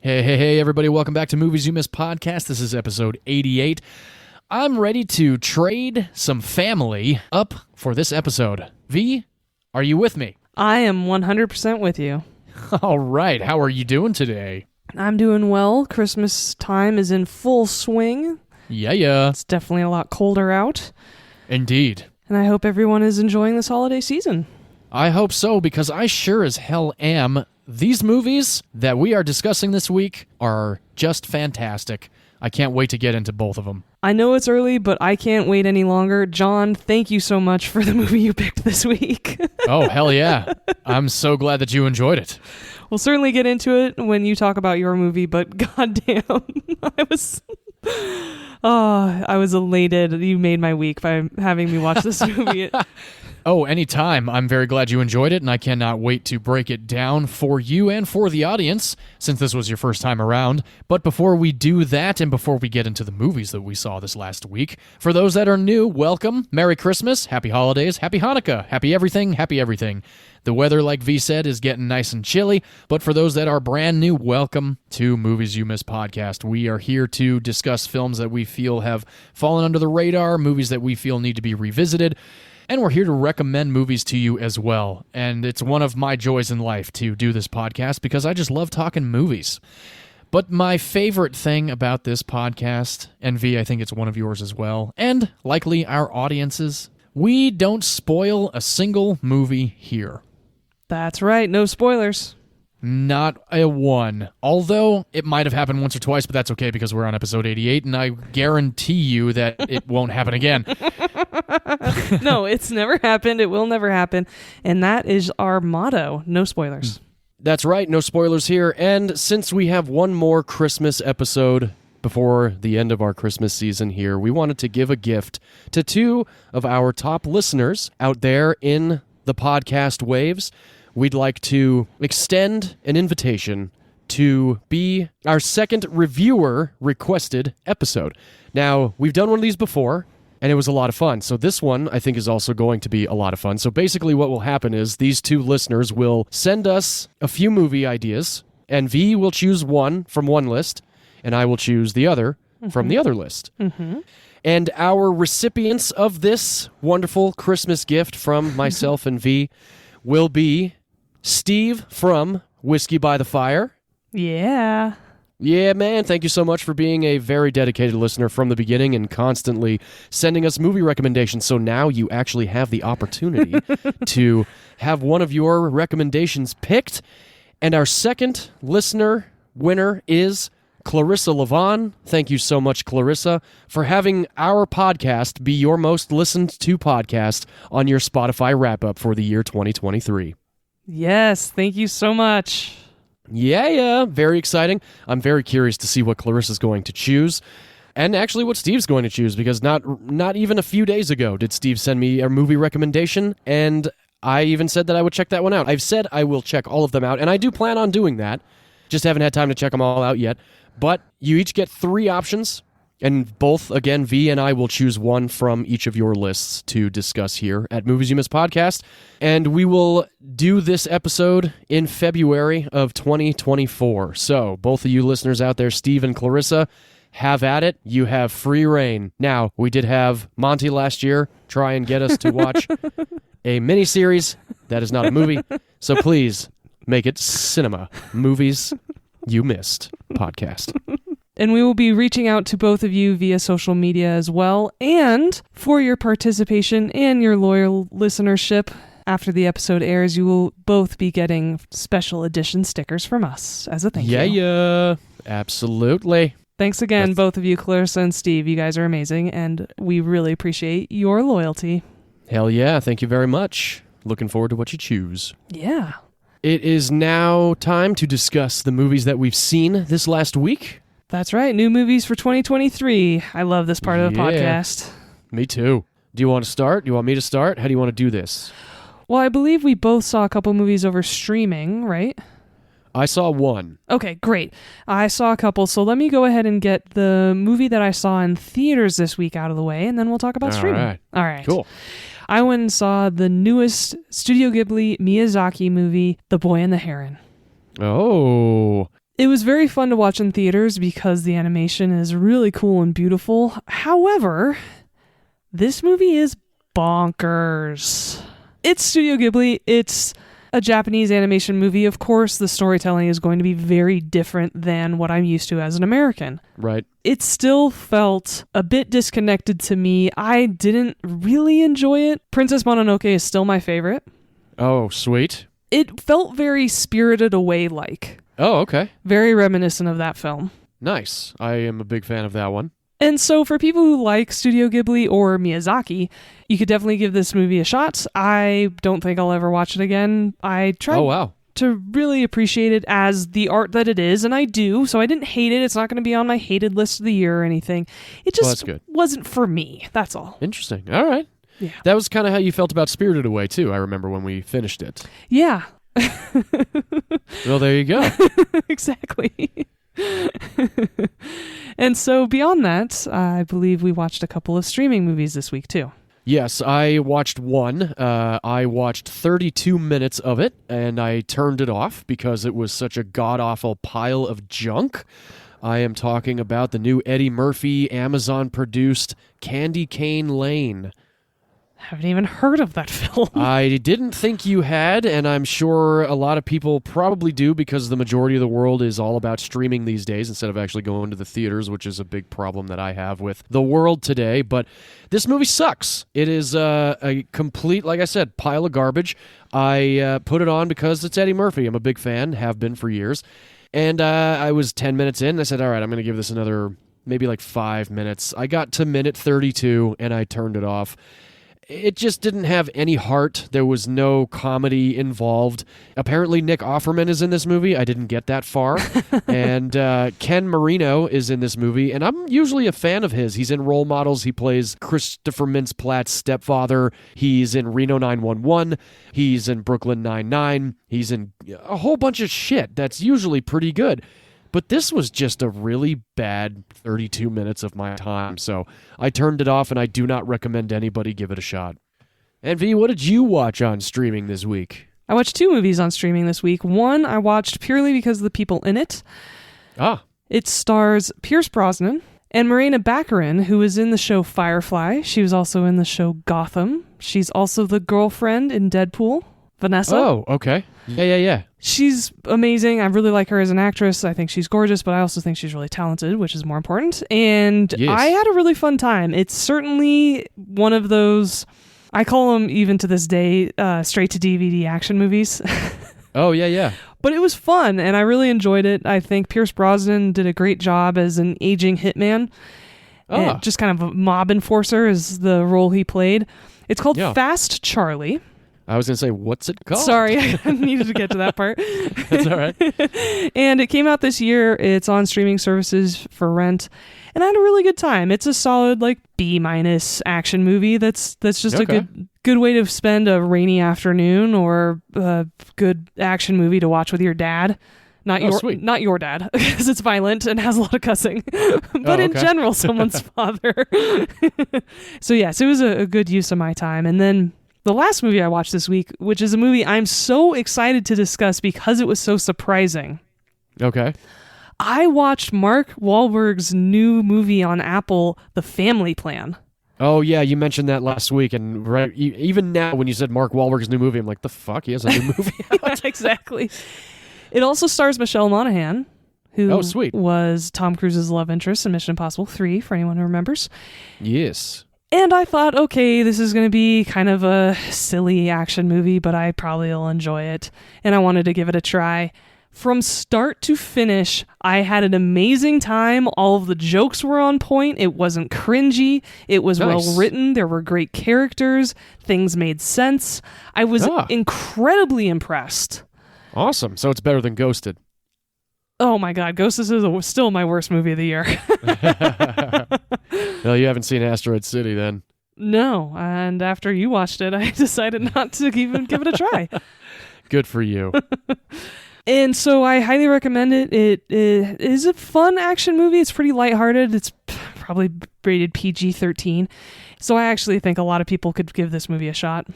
Hey, everybody. Welcome back to Movies You Missed podcast. This is episode 88. I'm ready to trade some family up for this episode. V, are you with me? I am 100% with you. All right. How are you doing today? I'm doing well. Christmas time is in full swing. Yeah. It's definitely a lot colder out. Indeed. And I hope everyone is enjoying this holiday season. I hope so, because I sure as hell am. These movies that we are discussing this week are just fantastic. I can't wait to get into both of them. I know it's early, but I can't wait any longer. John, thank you so much for the movie you picked this week. Oh, hell yeah. I'm so glad that you enjoyed it. We'll certainly get into it when you talk about your movie, but goddamn, I was elated. You made my week by having me watch this movie. Oh, anytime. I'm very glad you enjoyed it, and I cannot wait to break it down for you and for the audience, since this was your first time around. But before we do that, and before we get into the movies that we saw this last week, for those that are new, welcome, Merry Christmas, Happy Holidays, Happy Hanukkah, Happy Everything. The weather, like V said, is getting nice and chilly, but for those that are brand new, welcome to Movies You Missed podcast. We are here to discuss films that we feel have fallen under the radar, movies that we feel need to be revisited, and we're here to recommend movies to you as well. And it's one of my joys in life to do this podcast because I just love talking movies. But my favorite thing about this podcast, and V, I think it's one of yours as well, and likely our audience's, we don't spoil a single movie here. That's right, no spoilers. Not a one. Although it might have happened once or twice, but that's okay because we're on episode 88, and I guarantee you that it won't happen again. No, it's never happened. It will never happen. And that is our motto, no spoilers. That's right, no spoilers here. And since we have one more Christmas episode before the end of our Christmas season here, we wanted to give a gift to two of our top listeners out there in the podcast waves. We'd like to extend an invitation to be our second reviewer-requested episode. Now, we've done one of these before, and it was a lot of fun. So this one, I think, is also going to be a lot of fun. So basically what will happen is these two listeners will send us a few movie ideas, and V will choose one from one list, and I will choose the other from the other list. And our recipients of this wonderful Christmas gift from myself and V will be Steve from Whiskey by the Fire. Yeah. Yeah, man, thank you so much for being a very dedicated listener from the beginning and constantly sending us movie recommendations. So now you actually have the opportunity to have one of your recommendations picked. And our second listener winner is Clarissa Levon. Thank you so much, Clarissa, for having our podcast be your most listened to podcast on your Spotify wrap-up for the year 2023. Yes, thank you so much. Yeah, very exciting. I'm very curious to see what Clarissa's going to choose, and actually what Steve's going to choose, because not even a few days ago did Steve send me a movie recommendation, and I even said that I would check that one out. I've said I will check all of them out, and I do plan on doing that. Just haven't had time to check them all out yet. But you each get 3 options, and both, again, V and I will choose one from each of your lists to discuss here at Movies You Missed podcast. And we will do this episode in February of 2024. So, both of you listeners out there, Steve and Clarissa, have at it. You have free reign. Now, we did have Monty last year try and get us to watch a miniseries that is not a movie. So please, make it cinema. Movies You Missed podcast. And we will be reaching out to both of you via social media as well. And for your participation and your loyal listenership, after the episode airs, you will both be getting special edition stickers from us as a thank you. Yeah, absolutely. Thanks again, both of you, Clarissa and Steve. You guys are amazing, and we really appreciate your loyalty. Hell yeah, thank you very much. Looking forward to what you choose. Yeah. It is now time to discuss the movies that we've seen this last week. That's right, new movies for 2023. I love this part of the podcast. Me too. Do you want to start? Do you want me to start? How do you want to do this? Well, I believe we both saw a couple movies over streaming, right? I saw one. Okay, great. I saw a couple, so let me go ahead and get the movie that I saw in theaters this week out of the way, and then we'll talk about streaming. All right. Cool. I went and saw the newest Studio Ghibli Miyazaki movie, The Boy and the Heron. Oh. It was very fun to watch in theaters because the animation is really cool and beautiful. However, this movie is bonkers. It's Studio Ghibli. It's a Japanese animation movie. Of course, the storytelling is going to be very different than what I'm used to as an American. Right. It still felt a bit disconnected to me. I didn't really enjoy it. Princess Mononoke is still my favorite. Oh, sweet. It felt very Spirited Away-like. Oh, okay. Very reminiscent of that film. Nice. I am a big fan of that one. And so for people who like Studio Ghibli or Miyazaki, you could definitely give this movie a shot. I don't think I'll ever watch it again. I tried to really appreciate it as the art that it is, and I do, so I didn't hate it. It's not going to be on my hated list of the year or anything. It just wasn't for me, that's all. Interesting. All right. Yeah. That was kind of how you felt about Spirited Away, too, I remember when we finished it. Yeah. Well, there you go. Exactly. And so beyond that, I believe we watched a couple of streaming movies this week too. Yes, I watched one. I watched 32 minutes of it, and I turned it off because it was such a god-awful pile of junk. I am talking about the new Eddie Murphy Amazon-produced Candy Cane Lane. Haven't even heard of that film. I didn't think you had, and I'm sure a lot of people probably do because the majority of the world is all about streaming these days instead of actually going to the theaters, which is a big problem that I have with the world today. But this movie sucks. It is a complete, like I said, pile of garbage. I put it on because it's Eddie Murphy. I'm a big fan, have been for years. And I was 10 minutes in, and I said, all right, I'm going to give this another maybe like 5 minutes. I got to minute 32, and I turned it off. It just didn't have any heart. There was no comedy involved. Apparently, Nick Offerman is in this movie. I didn't get that far. And Ken Marino is in this movie, and I'm usually a fan of his. He's in Role Models. He plays Christopher Mintz-Platt's stepfather. He's in Reno 911. He's in Brooklyn Nine-Nine. He's in a whole bunch of shit that's usually pretty good. But this was just a really bad 32 minutes of my time, so I turned it off, and I do not recommend anybody give it a shot. And V, what did you watch on streaming this week? I watched 2 movies on streaming this week. One I watched purely because of the people in it. It stars Pierce Brosnan and Morena Baccarin, who was in the show Firefly. She was also in the show Gotham. She's also the girlfriend in Deadpool, Vanessa. Oh, okay. Yeah. She's amazing. I really like her as an actress. I think she's gorgeous, but I also think she's really talented, which is more important. And yes. I had a really fun time. It's certainly one of those, I call them even to this day, straight to DVD action movies. Oh, yeah. But it was fun, and I really enjoyed it. I think Pierce Brosnan did a great job as an aging hitman. And just kind of a mob enforcer is the role he played. It's called Fast Charlie. I was going to say, what's it called? Sorry, I needed to get to that part. That's all right. And it came out this year. It's on streaming services for rent. And I had a really good time. It's a solid, like, B- action movie. That's just a good way to spend a rainy afternoon, or a good action movie to watch with your dad. Not your dad, because it's violent and has a lot of cussing. But in general, someone's father. So yes, it was a good use of my time. And then the last movie I watched this week, which is a movie I'm so excited to discuss because it was so surprising. Okay. I watched Mark Wahlberg's new movie on Apple, The Family Plan. Oh, yeah, you mentioned that last week, and right, even now when you said Mark Wahlberg's new movie, I'm like, the fuck? He has a new movie out? Exactly. It also stars Michelle Monaghan, who was Tom Cruise's love interest in Mission Impossible 3, for anyone who remembers. Yes. And I thought, okay, this is going to be kind of a silly action movie, but I probably will enjoy it. And I wanted to give it a try. From start to finish, I had an amazing time. All of the jokes were on point. It wasn't cringy. It was well written. There were great characters. Things made sense. I was incredibly impressed. Awesome. So it's better than Ghosted. Oh my God, Ghosted is still my worst movie of the year. Well, you haven't seen Asteroid City then. No, and after you watched it, I decided not to even give it a try. Good for you. And so I highly recommend it. It is a fun action movie. It's pretty lighthearted. It's probably rated PG-13. So I actually think a lot of people could give this movie a shot.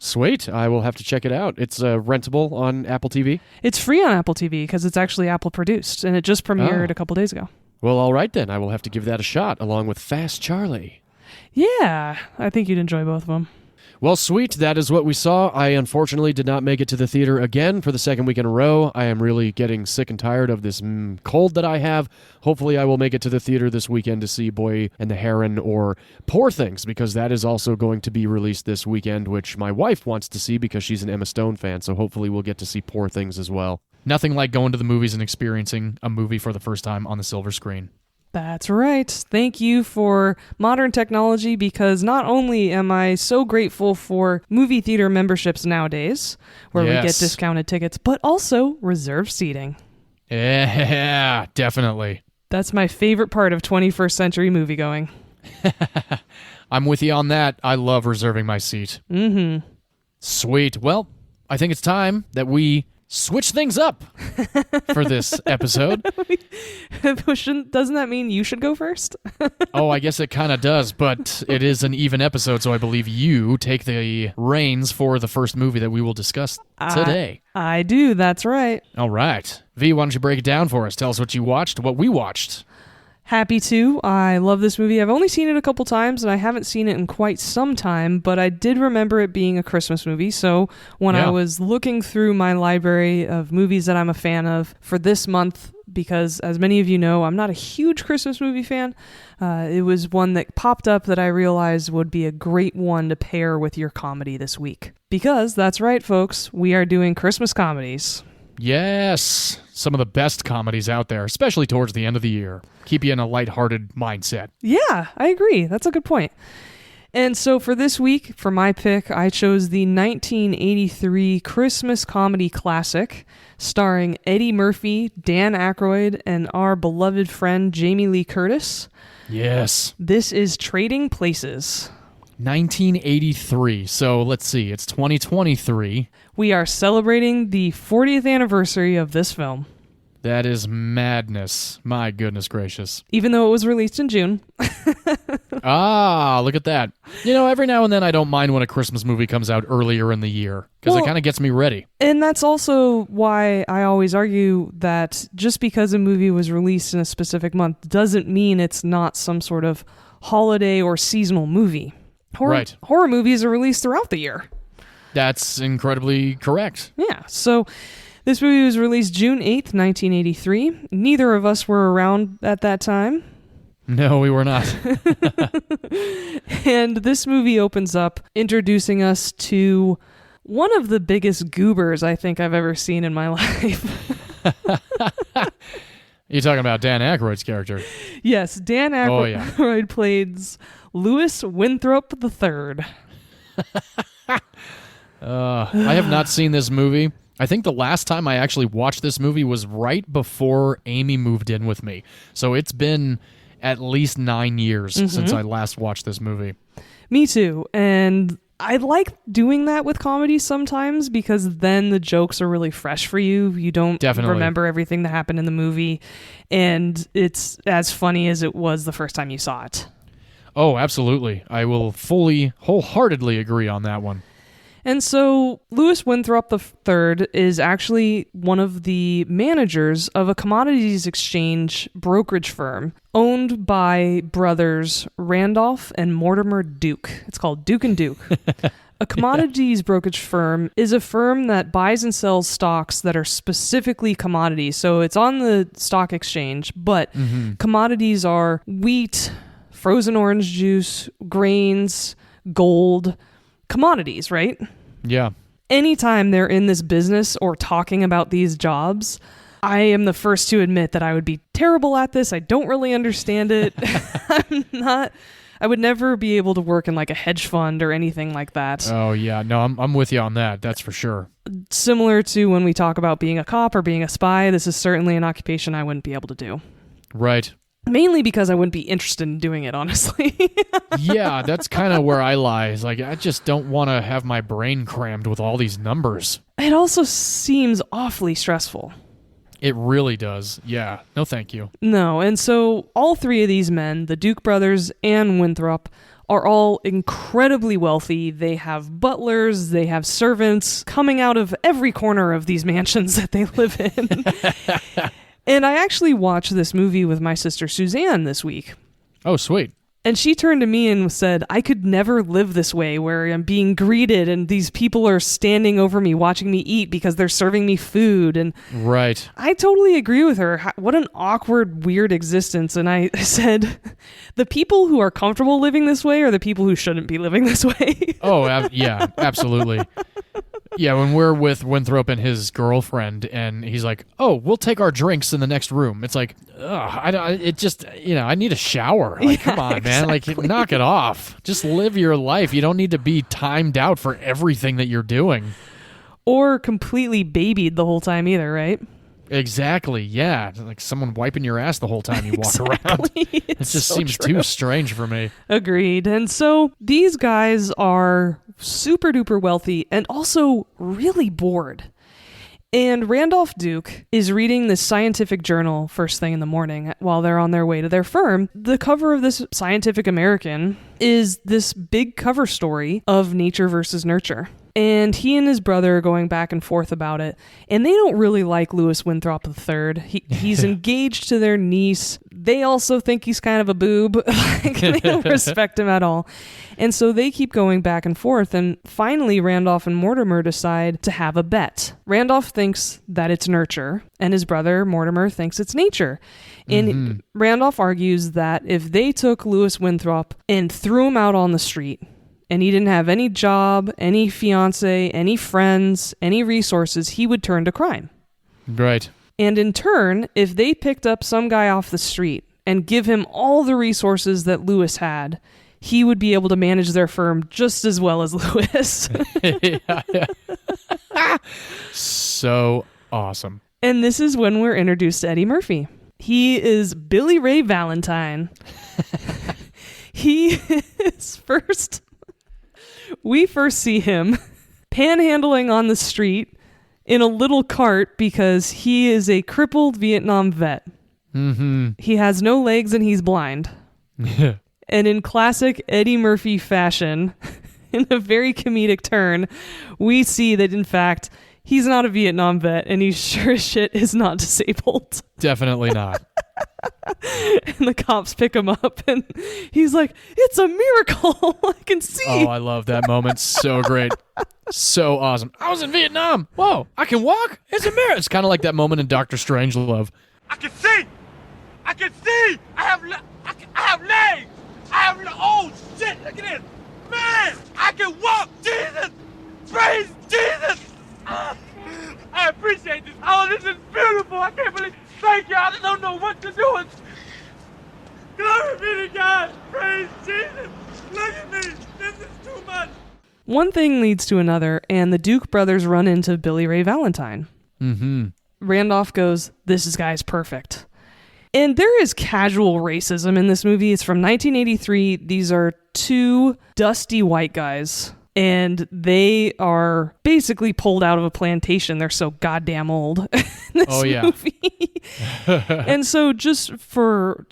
Sweet. I will have to check it out. It's rentable on Apple TV. It's free on Apple TV because it's actually Apple produced, and it just premiered a couple days ago. Well, all right then. I will have to give that a shot, along with Fast Charlie. Yeah, I think you'd enjoy both of them. Well, sweet. That is what we saw. I unfortunately did not make it to the theater again for the second week in a row. I am really getting sick and tired of this cold that I have. Hopefully, I will make it to the theater this weekend to see Boy and the Heron or Poor Things, because that is also going to be released this weekend, which my wife wants to see because she's an Emma Stone fan. So hopefully, we'll get to see Poor Things as well. Nothing like going to the movies and experiencing a movie for the first time on the silver screen. That's right. Thank you for modern technology, because not only am I so grateful for movie theater memberships nowadays, where we get discounted tickets, but also reserved seating. Yeah, definitely. That's my favorite part of 21st century moviegoing. I'm with you on that. I love reserving my seat. Mm-hmm. Sweet. Well, I think it's time that we switch things up for this episode. Doesn't that mean you should go first? Oh, I guess it kind of does, but it is an even episode, so I believe you take the reins for the first movie that we will discuss today. I do, that's right. All right. V, why don't you break it down for us? Tell us what you watched, what we watched. Happy to. I love this movie. I've only seen it a couple times, and I haven't seen it in quite some time, but I did remember it being a Christmas movie. So when I was looking through my library of movies that I'm a fan of for this month, because as many of you know, I'm not a huge Christmas movie fan, it was one that popped up that I realized would be a great one to pair with your comedy this week. Because that's right, folks, we are doing Christmas comedies. Yes, some of the best comedies out there, especially towards the end of the year. Keep you in a lighthearted mindset. Yeah, I agree. That's a good point. And so for this week, for my pick, I chose the 1983 Christmas comedy classic starring Eddie Murphy, Dan Aykroyd, and our beloved friend Jamie Lee Curtis. Yes. This is Trading Places. 1983. So let's see. It's 2023. We are celebrating the 40th anniversary of this film. That is madness. My goodness gracious. Even though it was released in June. Look at that. You know, every now and then I don't mind when a Christmas movie comes out earlier in the year, because it kind of gets me ready. And that's also why I always argue that just because a movie was released in a specific month doesn't mean it's not some sort of holiday or seasonal movie. Horror movies are released throughout the year. That's incredibly correct. Yeah, so this movie was released June 8th, 1983. Neither of us were around at that time. No, we were not. And this movie opens up introducing us to one of the biggest goobers I think I've ever seen in my life. You're talking about Dan Aykroyd's character. Yes, Dan Aykroyd plays Louis Winthrop III. I have not seen this movie. I think the last time I actually watched this movie was right before Amy moved in with me. So it's been at least 9 years since I last watched this movie. Me too. And I like doing that with comedies sometimes, because then the jokes are really fresh for you. You don't remember everything that happened in the movie, and it's as funny as it was the first time you saw it. Oh, absolutely. I will wholeheartedly agree on that one. And so Louis Winthrop III is actually one of the managers of a commodities exchange brokerage firm owned by brothers Randolph and Mortimer Duke. It's called Duke and Duke. A commodities brokerage firm is a firm that buys and sells stocks that are specifically commodities. So it's on the stock exchange, but commodities are wheat, frozen orange juice, grains, gold, commodities, right? Yeah. Anytime they're in this business or talking about these jobs, I am the first to admit that I would be terrible at this. I don't really understand it. I would never be able to work in like a hedge fund or anything like that. Oh, yeah. No, I'm with you on that. That's for sure. Similar to when we talk about being a cop or being a spy, this is certainly an occupation I wouldn't be able to do. Right. Mainly because I wouldn't be interested in doing it, honestly. Yeah, that's kind of where I lie. It's like, I just don't want to have my brain crammed with all these numbers. It also seems awfully stressful. It really does. Yeah. No, thank you. No, and so all three of these men, the Duke brothers and Winthrop, are all incredibly wealthy. They have butlers, they have servants coming out of every corner of these mansions that they live in. And I actually watched this movie with my sister Suzanne this week. Oh, sweet. And she turned to me and said, I could never live this way where I'm being greeted and these people are standing over me watching me eat because they're serving me food. And Right. I totally agree with her. What an awkward, weird existence. And I said, the people who are comfortable living this way are the people who shouldn't be living this way. Oh, yeah, absolutely. Yeah, when we're with Winthrop and his girlfriend, and he's like, "Oh, we'll take our drinks in the next room." It's like, it just, I need a shower. Like, come on, man, like, knock it off. Just live your life. You don't need to be timed out for everything that you're doing. Or completely babied the whole time either, right? Exactly, yeah. Like someone wiping your ass the whole time you walk around. It just so seems true. too strange for me. Agreed. And so these guys are super duper wealthy and also really bored. And Randolph Duke is reading this scientific journal first thing in the morning while they're on their way to their firm. The cover of this Scientific American is this big cover story of nature versus nurture. And he and his brother are going back and forth about it. And they don't really like Louis Winthrop III. He's engaged to their niece. They also think he's kind of a boob. Like, they don't respect him at all. And so they keep going back and forth. And finally, Randolph and Mortimer decide to have a bet. Randolph thinks that it's nurture, and his brother, Mortimer, thinks it's nature. And Randolph argues that if they took Louis Winthrop and threw him out on the street, and he didn't have any job, any fiance, any friends, any resources, he would turn to crime. Right. And in turn, if they picked up some guy off the street and give him all the resources that Louis had, he would be able to manage their firm just as well as Louis. So awesome. And this is when we're introduced to Eddie Murphy. He is Billy Ray Valentine. He is we first see him panhandling on the street in a little cart because he is a crippled Vietnam vet. Mm-hmm. He has no legs and he's blind. And in classic Eddie Murphy fashion, in a very comedic turn, we see that, in fact, he's not a Vietnam vet and he sure as shit is not disabled. Definitely not. And the cops pick him up and he's like, it's a miracle. I can see. Oh, I love that moment. So great. So awesome. I was in Vietnam. Whoa, I can walk? It's a miracle. It's kind of like that moment in Dr. Strangelove. I can see. I can see. I have legs. Oh, shit. Look at this. Man, I can walk. Jesus. Praise Jesus. I appreciate this. Oh, this is beautiful. I can't believe. Thank you. I don't know what to do. Glory be to God. Praise Jesus. Look at me. This is too much. One thing leads to another, and the Duke brothers run into Billy Ray Valentine. Mm-hmm. Randolph goes, this guy's perfect. And there is casual racism in this movie. It's from 1983. These are two dusty white guys, and they are basically pulled out of a plantation. They're so goddamn old in this movie. And so just for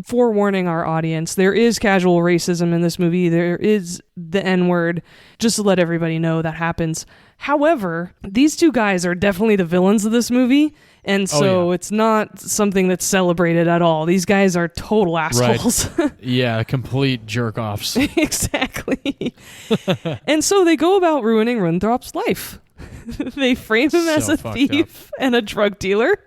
forewarning our audience, there is casual racism in this movie. There is the N-word. Just to let everybody know that happens. However, these two guys are definitely the villains of this movie. And so it's not something that's celebrated at all. These guys are total assholes. Right. Yeah, complete jerk-offs. Exactly. And so they go about ruining Winthrop's life. They frame him as a thief and a drug dealer.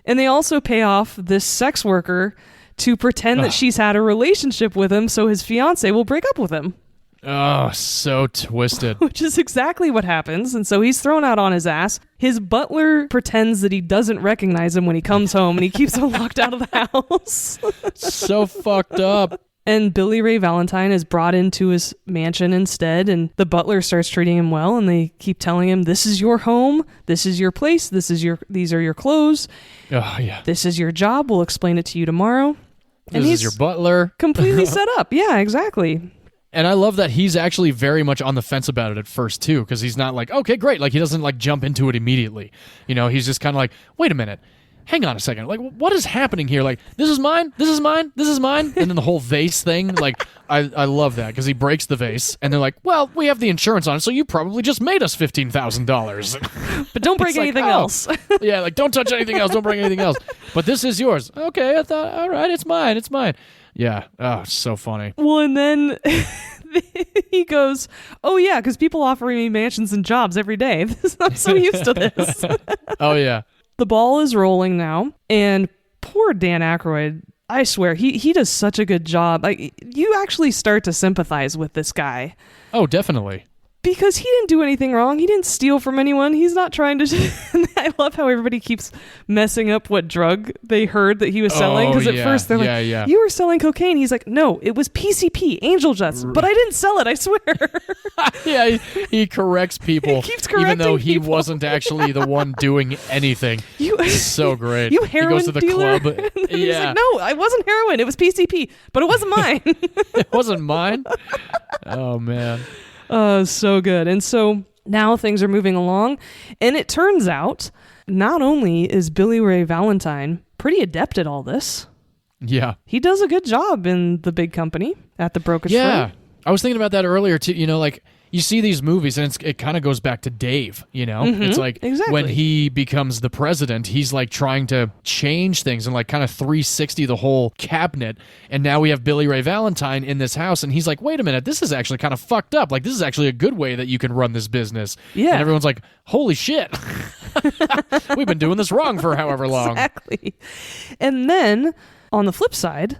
And they also pay off this sex worker to pretend that she's had a relationship with him so his fiance will break up with him. Oh, so twisted. Which is exactly what happens. And so he's thrown out on his ass. His butler pretends that he doesn't recognize him when he comes home, and he keeps him locked out of the house. So fucked up. And Billy Ray Valentine is brought into his mansion instead, and the butler starts treating him well, and they keep telling him, this is your home, this is your place, these are your clothes. Oh, yeah. This is your job, we'll explain it to you tomorrow. And this is your butler. Completely set up. Yeah, exactly. And I love that he's actually very much on the fence about it at first, too, because he's not like, okay, great. Like, he doesn't, like, jump into it immediately. You know, he's just kind of like, wait a minute. hang on a second, like, what is happening here? Like, this is mine, this is mine, this is mine. And then the whole vase thing, like, I love that because he breaks the vase and they're like, well, we have the insurance on it, so you probably just made us $15,000. But don't break It's like, anything oh. else. Yeah, like, don't touch anything else, don't bring anything else. But this is yours. Okay, I thought, all right, it's mine, it's mine. Yeah, oh, it's so funny. Well, and then he goes, oh, yeah, because people offer me mansions and jobs every day. I'm so used to this. Oh, yeah. The ball is rolling now, and poor Dan Aykroyd, I swear, he does such a good job. Like, you actually start to sympathize with this guy. Oh, definitely. Because he didn't do anything wrong. He didn't steal from anyone. He's not trying to... I love how everybody keeps messing up what drug they heard that he was selling. Because at first they're like, you were selling cocaine. He's like, no, it was PCP, angel dust. But I didn't sell it, I swear. Yeah, he corrects people. He keeps correcting even though he people. wasn't actually the one doing anything. It's so great. You heroin he goes to the dealer? club. He's Yeah. like, no, I wasn't heroin. It was PCP. But it wasn't mine. It wasn't mine. Oh, man. So good. And so now things are moving along, and it turns out not only is Billy Ray Valentine pretty adept at all this, Yeah. he does a good job in the big company at the brokerage Yeah. firm. I was thinking about that earlier, too. You know, like, you see these movies, and it kind of goes back to Dave, you know? It's like exactly. when he becomes the president, he's like trying to change things and like kind of 360 the whole cabinet. And now we have Billy Ray Valentine in this house, and he's like, wait a minute, this is actually kind of fucked up. Like, this is actually a good way that you can run this business. Yeah. And everyone's like, holy shit. We've been doing this wrong for however long. Exactly. And then on the flip side,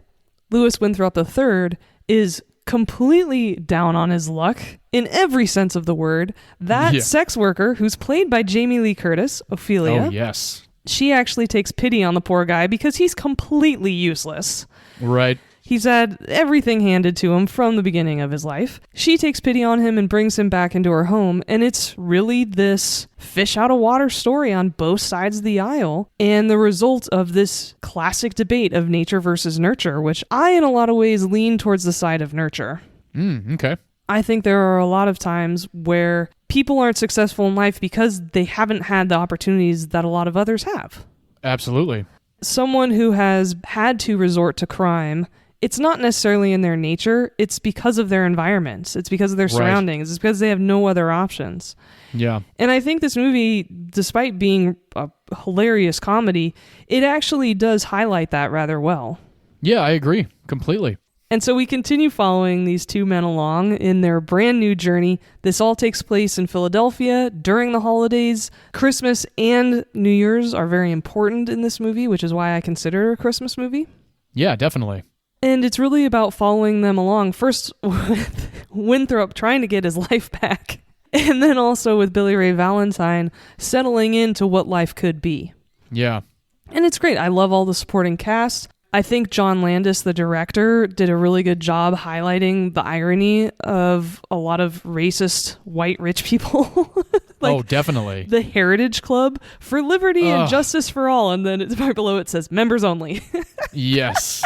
Lewis Winthrop III is completely down on his luck in every sense of the word. That sex worker, who's played by Jamie Lee Curtis, Ophelia, Oh, yes. she actually takes pity on the poor guy because he's completely useless. Right. He's had everything handed to him from the beginning of his life. She takes pity on him and brings him back into her home, and it's really this fish out of water story on both sides of the aisle, and the result of this classic debate of nature versus nurture, which I, in a lot of ways, lean towards the side of nurture. Okay. I think there are a lot of times where people aren't successful in life because they haven't had the opportunities that a lot of others have. Absolutely. Someone who has had to resort to crime, it's not necessarily in their nature. It's because of their environments. It's because of their surroundings. It's because they have no other options. Yeah. And I think this movie, despite being a hilarious comedy, it actually does highlight that rather well. Yeah, I agree completely. And so we continue following these two men along in their brand new journey. This all takes place in Philadelphia during the holidays. Christmas and New Year's are very important in this movie, which is why I consider it a Christmas movie. Yeah, definitely. And it's really about following them along. First with Winthrop trying to get his life back, and then also with Billy Ray Valentine settling into what life could be. Yeah. And it's great. I love all the supporting cast. I think John Landis, the director, did a really good job highlighting the irony of a lot of racist white rich people. Oh, definitely. The Heritage Club for Liberty and Justice for All. And then right below it says members only. Yes.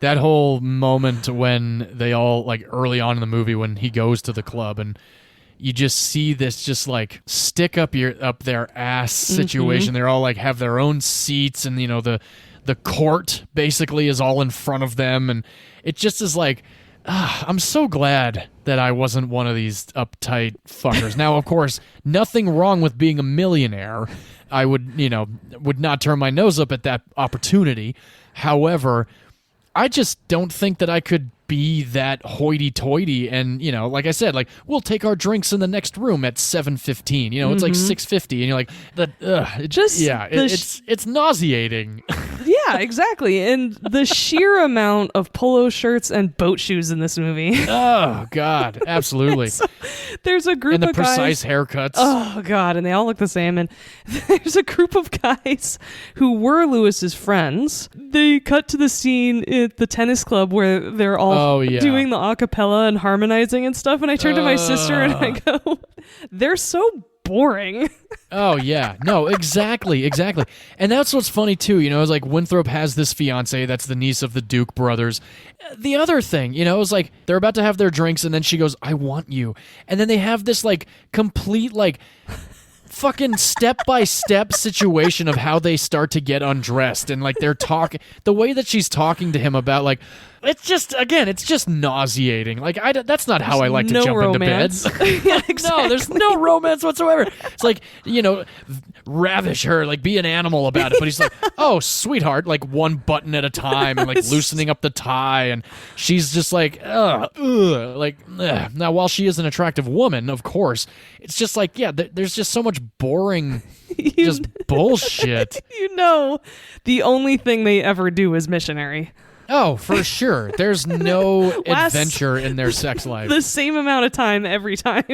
That whole moment when they all, like, early on in the movie when he goes to the club and you just see this just like stick up their ass situation. They're all like have their own seats, and you know the court basically is all in front of them, and it just is like, I'm so glad that I wasn't one of these uptight fuckers. Now, of course, nothing wrong with being a millionaire. I would not turn my nose up at that opportunity. However, I just don't think that I could be that hoity-toity, and like I said, like we'll take our drinks in the next room at 7:15. It's like 6:50, and you're like, it's nauseating. Yeah, exactly. And the sheer amount of polo shirts and boat shoes in this movie. Oh God, absolutely. There's a group and the of precise guys, haircuts. Oh God, and they all look the same. And there's a group of guys who were Lewis's friends. They cut to the scene at the tennis club where they're all doing the a cappella and harmonizing and stuff. And I turned to my sister and I go, they're so boring. Oh yeah, no, exactly. And that's what's funny too, is like Winthrop has this fiance that's the niece of the Duke brothers. The other thing, is like they're about to have their drinks and then she goes, I want you. And then they have this like complete like fucking step-by-step situation of how they start to get undressed, and like they're talking, the way that she's talking to him about, like, it's just nauseating. Like, that's not how I like to jump romance. into bed. Yeah, exactly. No, there's no romance whatsoever. It's like, ravish her, like, be an animal about it. But he's like, oh, sweetheart, like one button at a time, and like loosening up the tie, and she's just like, ugh. Now, while she is an attractive woman, of course, it's just like, yeah, there's just so much boring, just bullshit. The only thing they ever do is missionary. Oh, for sure. There's no adventure in their sex life. The same amount of time every time.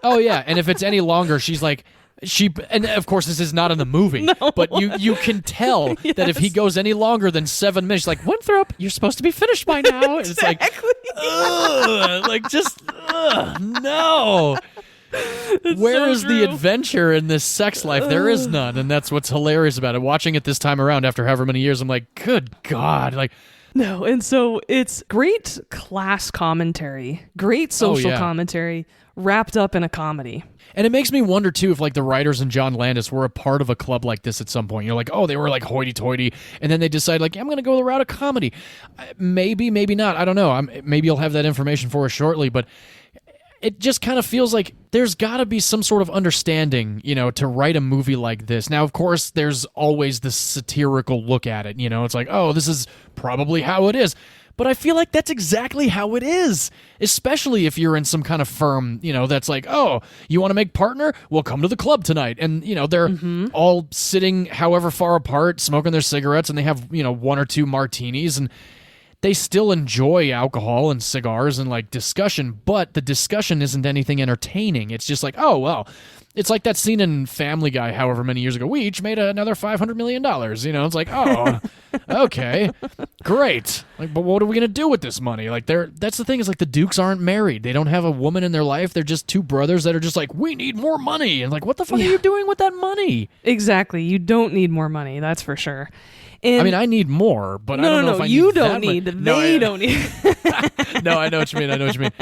Oh, yeah. And if it's any longer, she's like, and of course this is not in the movie, but you can tell that if he goes any longer than 7 minutes, she's like, Winthrop, you're supposed to be finished by now. And Exactly. it's like, ugh, like just, ugh, no. Where is the adventure in this sex life? There is none, and that's what's hilarious about it. Watching it this time around after however many years, I'm like, good God, like. No, and so it's great class commentary, great social commentary, wrapped up in a comedy. And it makes me wonder, too, if, like, the writers and John Landis were a part of a club like this at some point. You're like, oh, they were, like, hoity-toity, and then they decide, like, I'm going to go the route of comedy. Maybe, maybe not. I don't know. Maybe you'll have that information for us shortly, but it just kind of feels like there's got to be some sort of understanding, to write a movie like this. Now, of course, there's always this satirical look at it. It's like, oh, this is probably how it is. But I feel like that's exactly how it is, especially if you're in some kind of firm, that's like, oh, you want to make partner? Well, come to the club tonight. And, they're all sitting however far apart, smoking their cigarettes, and they have, 1 or 2 martinis, and they still enjoy alcohol and cigars and, like, discussion, but the discussion isn't anything entertaining. It's just like, oh, well, it's like that scene in Family Guy however many years ago. We each made another $500 million. It's like, oh, okay, great. Like, but what are we going to do with this money? Like, that's the thing, is like the Dukes aren't married. They don't have a woman in their life. They're just 2 brothers that are just like, we need more money. And like, what the fuck are you doing with that money? Exactly. You don't need more money. That's for sure. And I mean, I need more, but I don't know if I need you that don't need. much. They don't need. No, I know what you mean.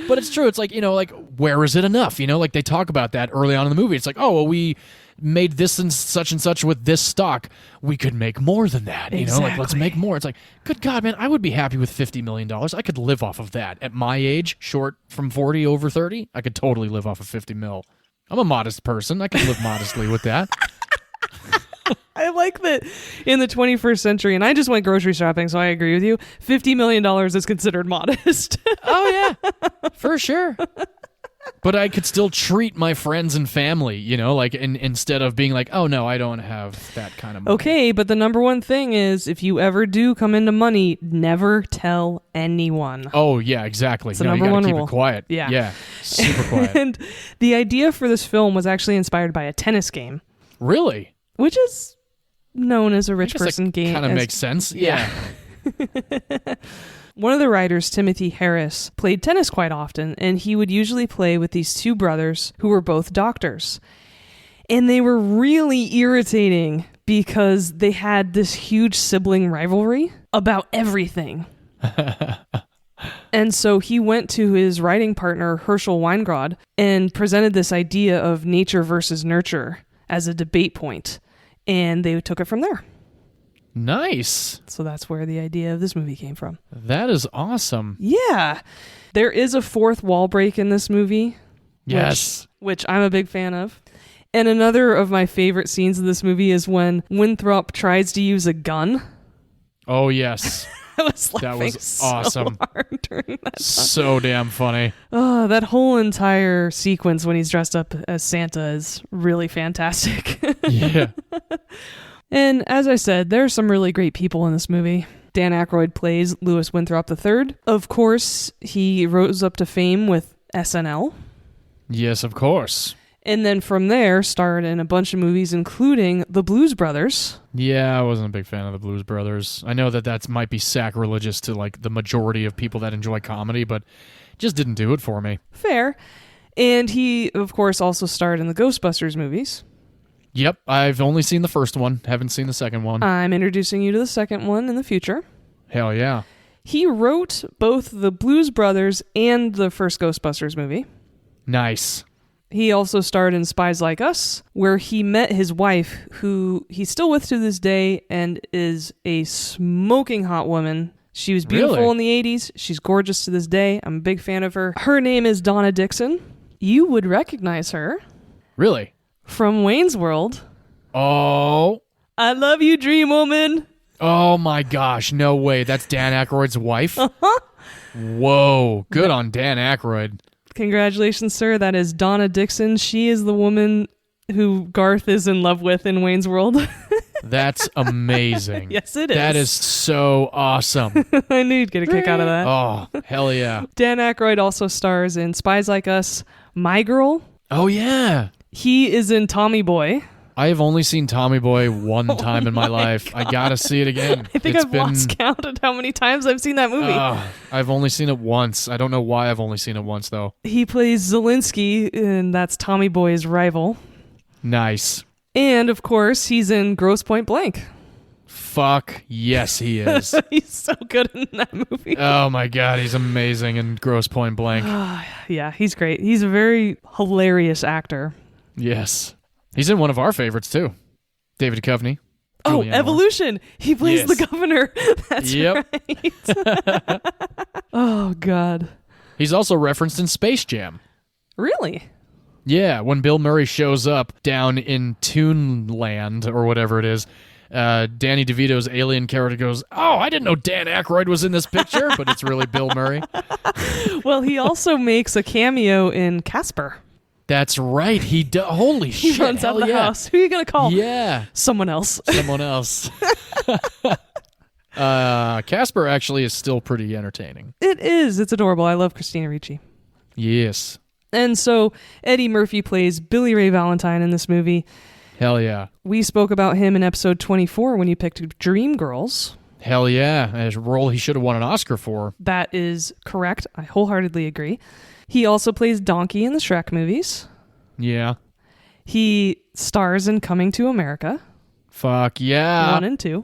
But it's true. It's like, like, where is it enough? Like they talk about that early on in the movie. It's like, oh, well, we made this and such with this stock. We could make more than that. Like, let's make more. It's like, good God, man, I would be happy with $50 million. I could live off of that. At my age, short from 40, over 30, I could totally live off of 50 mil. I'm a modest person. I can live modestly with that. I like that in the 21st century, and I just went grocery shopping, so I agree with you, $50 million is considered modest. Oh, yeah, for sure. But I could still treat my friends and family, like instead of being like, oh, no, I don't have that kind of money. Okay, but the number one thing is, if you ever do come into money, never tell anyone. Oh, yeah, exactly. It's the number one keep rule. it quiet. Yeah, super quiet. And the idea for this film was actually inspired by a tennis game. Really? Which is known as a rich person game. Kind of makes sense. Yeah. One of the writers, Timothy Harris, played tennis quite often, and he would usually play with these 2 brothers who were both doctors. And they were really irritating because they had this huge sibling rivalry about everything. And so he went to his writing partner, Herschel Weingrod, and presented this idea of nature versus nurture as a debate point. And they took it from there. Nice. So that's where the idea of this movie came from. That is awesome. Yeah. There is a 4th wall break in this movie. Yes. Which I'm a big fan of. And another of my favorite scenes of this movie is when Winthrop tries to use a gun. Oh, yes. I was laughing that was so awesome. hard during that time. So damn funny. Oh, that whole entire sequence when he's dressed up as Santa is really fantastic. Yeah. And as I said, there are some really great people in this movie. Dan Aykroyd plays Louis Winthrop III. Of course, he rose up to fame with SNL. Yes, of course. And then from there, starred in a bunch of movies, including The Blues Brothers. Yeah, I wasn't a big fan of the Blues Brothers. I know that might be sacrilegious to like the majority of people that enjoy comedy, but just didn't do it for me. Fair. And he, of course, also starred in the Ghostbusters movies. Yep, I've only seen the first one. Haven't seen the second one. I'm introducing you to the second one in the future. Hell yeah. He wrote both the Blues Brothers and the first Ghostbusters movie. Nice. He also starred in Spies Like Us, where he met his wife, who he's still with to this day and is a smoking hot woman. She was beautiful Really? in the 80s. She's gorgeous to this day. I'm a big fan of her. Her name is Donna Dixon. You would recognize her Really? from Wayne's World. Oh. I love you, Dream Woman. Oh my gosh, no way. That's Dan Aykroyd's wife? Whoa. Good on Dan Aykroyd. Congratulations, sir. That is Donna Dixon. She is the woman who Garth is in love with in Wayne's World. That's amazing. Yes, it is. That is so awesome. I knew you'd get a kick out of that. Oh, hell yeah. Dan Aykroyd also stars in Spies Like Us, My Girl. Oh, yeah. He is in Tommy Boy. I have only seen Tommy Boy one time in my life. I gotta see it again. I think I've lost count at how many times I've seen that movie. I've only seen it once. I don't know why I've only seen it once, though. He plays Zelensky, and that's Tommy Boy's rival. Nice. And, of course, he's in Grosse Point Blank. Fuck yes, he is. He's so good in that movie. Oh my god, he's amazing in Grosse Point Blank. Yeah, he's great. He's a very hilarious actor. Yes. He's in one of our favorites, too. David Duchovny. Oh, Julianne Moore. Evolution. He plays Yes. the governor. That's right. Oh, God. He's also referenced in Space Jam. Really? Yeah, when Bill Murray shows up down in Toonland, or whatever it is, Danny DeVito's alien character goes, "Oh, I didn't know Dan Aykroyd was in this picture," but it's really Bill Murray. Well, he also makes a cameo in Casper. That's right. Holy He shit. runs out hell of the yeah. house. Who are you going to call? Yeah. Someone else. Someone else. Casper actually is still pretty entertaining. It is. It's adorable. I love Christina Ricci. Yes. And so Eddie Murphy plays Billy Ray Valentine in this movie. Hell yeah. We spoke about him in episode 24 when you picked Dreamgirls. Hell yeah. A role he should have won an Oscar for. That is correct. I wholeheartedly agree. He also plays Donkey in the Shrek movies. Yeah. He stars in Coming to America. Fuck yeah. 1 and 2.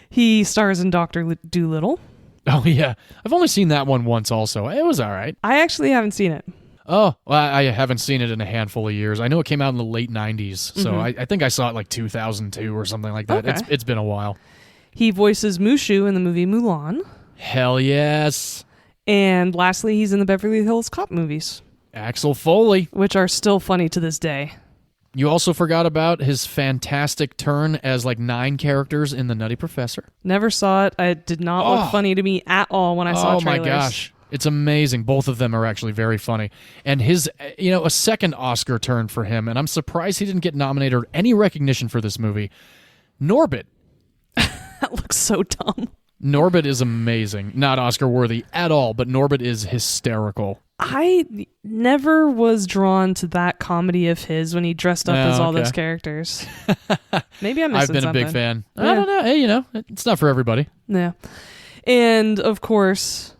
He stars in Dr. Dolittle. Oh yeah. I've only seen that one once also. It was all right. I actually haven't seen it. Oh, well, I haven't seen it in a handful of years. I know it came out in the late 90s, so I think I saw it like 2002 or something like that. Okay. It's been a while. He voices Mushu in the movie Mulan. Hell yes. And lastly, he's in the Beverly Hills Cop movies, Axel Foley. which are still funny to this day. You also forgot about his fantastic turn as like 9 characters in The Nutty Professor. Never saw it. It did not look funny to me at all when I saw Oh trailers. my gosh. It's amazing. Both of them are actually very funny. And his, a second Oscar turn for him, and I'm surprised he didn't get nominated or any recognition for this movie. Norbit. That looks so dumb. Norbit is amazing. Not Oscar worthy at all, but Norbit is hysterical. I never was drawn to that comedy of his when he dressed up as all those characters. Maybe I'm missing I've been something. a big fan. Yeah. I don't know. Hey, it's not for everybody. Yeah. And, of course,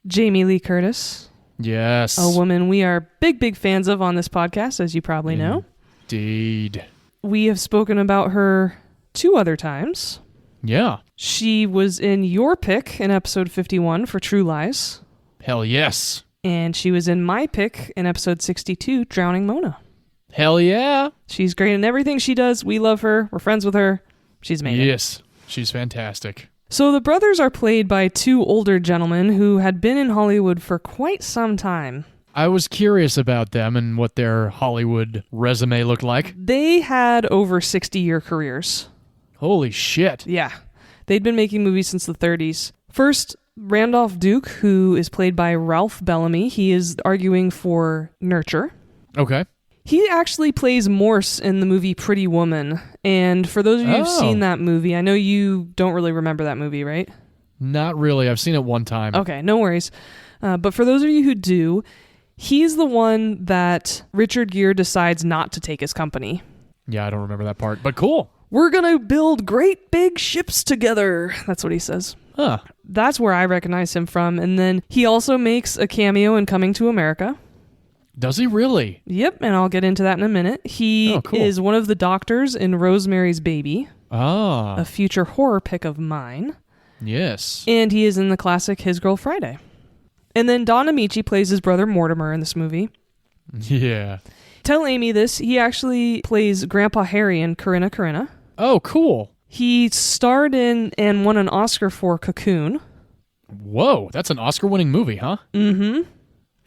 Jamie Lee Curtis, Yes. a woman we are big, big fans of on this podcast, as you probably know. Indeed. We have spoken about her 2 other times. Yeah. She was in your pick in episode 51 for True Lies. Hell yes. And she was in my pick in episode 62, Drowning Mona. Hell yeah. She's great in everything she does. We love her. We're friends with her. She's amazing. Yes. She's fantastic. So the brothers are played by 2 older gentlemen who had been in Hollywood for quite some time. I was curious about them and what their Hollywood resume looked like. They had over 60-year careers. Holy shit. Yeah. They'd been making movies since the 30s. First, Randolph Duke, who is played by Ralph Bellamy. He is arguing for Nurture. Okay. He actually plays Morse in the movie Pretty Woman. And for those of you who've seen that movie, I know you don't really remember that movie, right? Not really. I've seen it one time. Okay, no worries. But for those of you who do, he's the one that Richard Gere decides not to take his company. Yeah, I don't remember that part, but cool. We're going to build great big ships together. That's what he says. Huh. That's where I recognize him from. And then he also makes a cameo in Coming to America. Does he really? Yep, and I'll get into that in a minute. He cool. is one of the doctors in Rosemary's Baby, Ah. a future horror pick of mine. Yes. And he is in the classic His Girl Friday. And then Don Amici plays his brother Mortimer in this movie. Yeah. Tell Amy this. He actually plays Grandpa Harry in Corinna Corinna. Oh, cool. He starred in and won an Oscar for Cocoon. Whoa, that's an Oscar-winning movie, huh? Mm-hmm.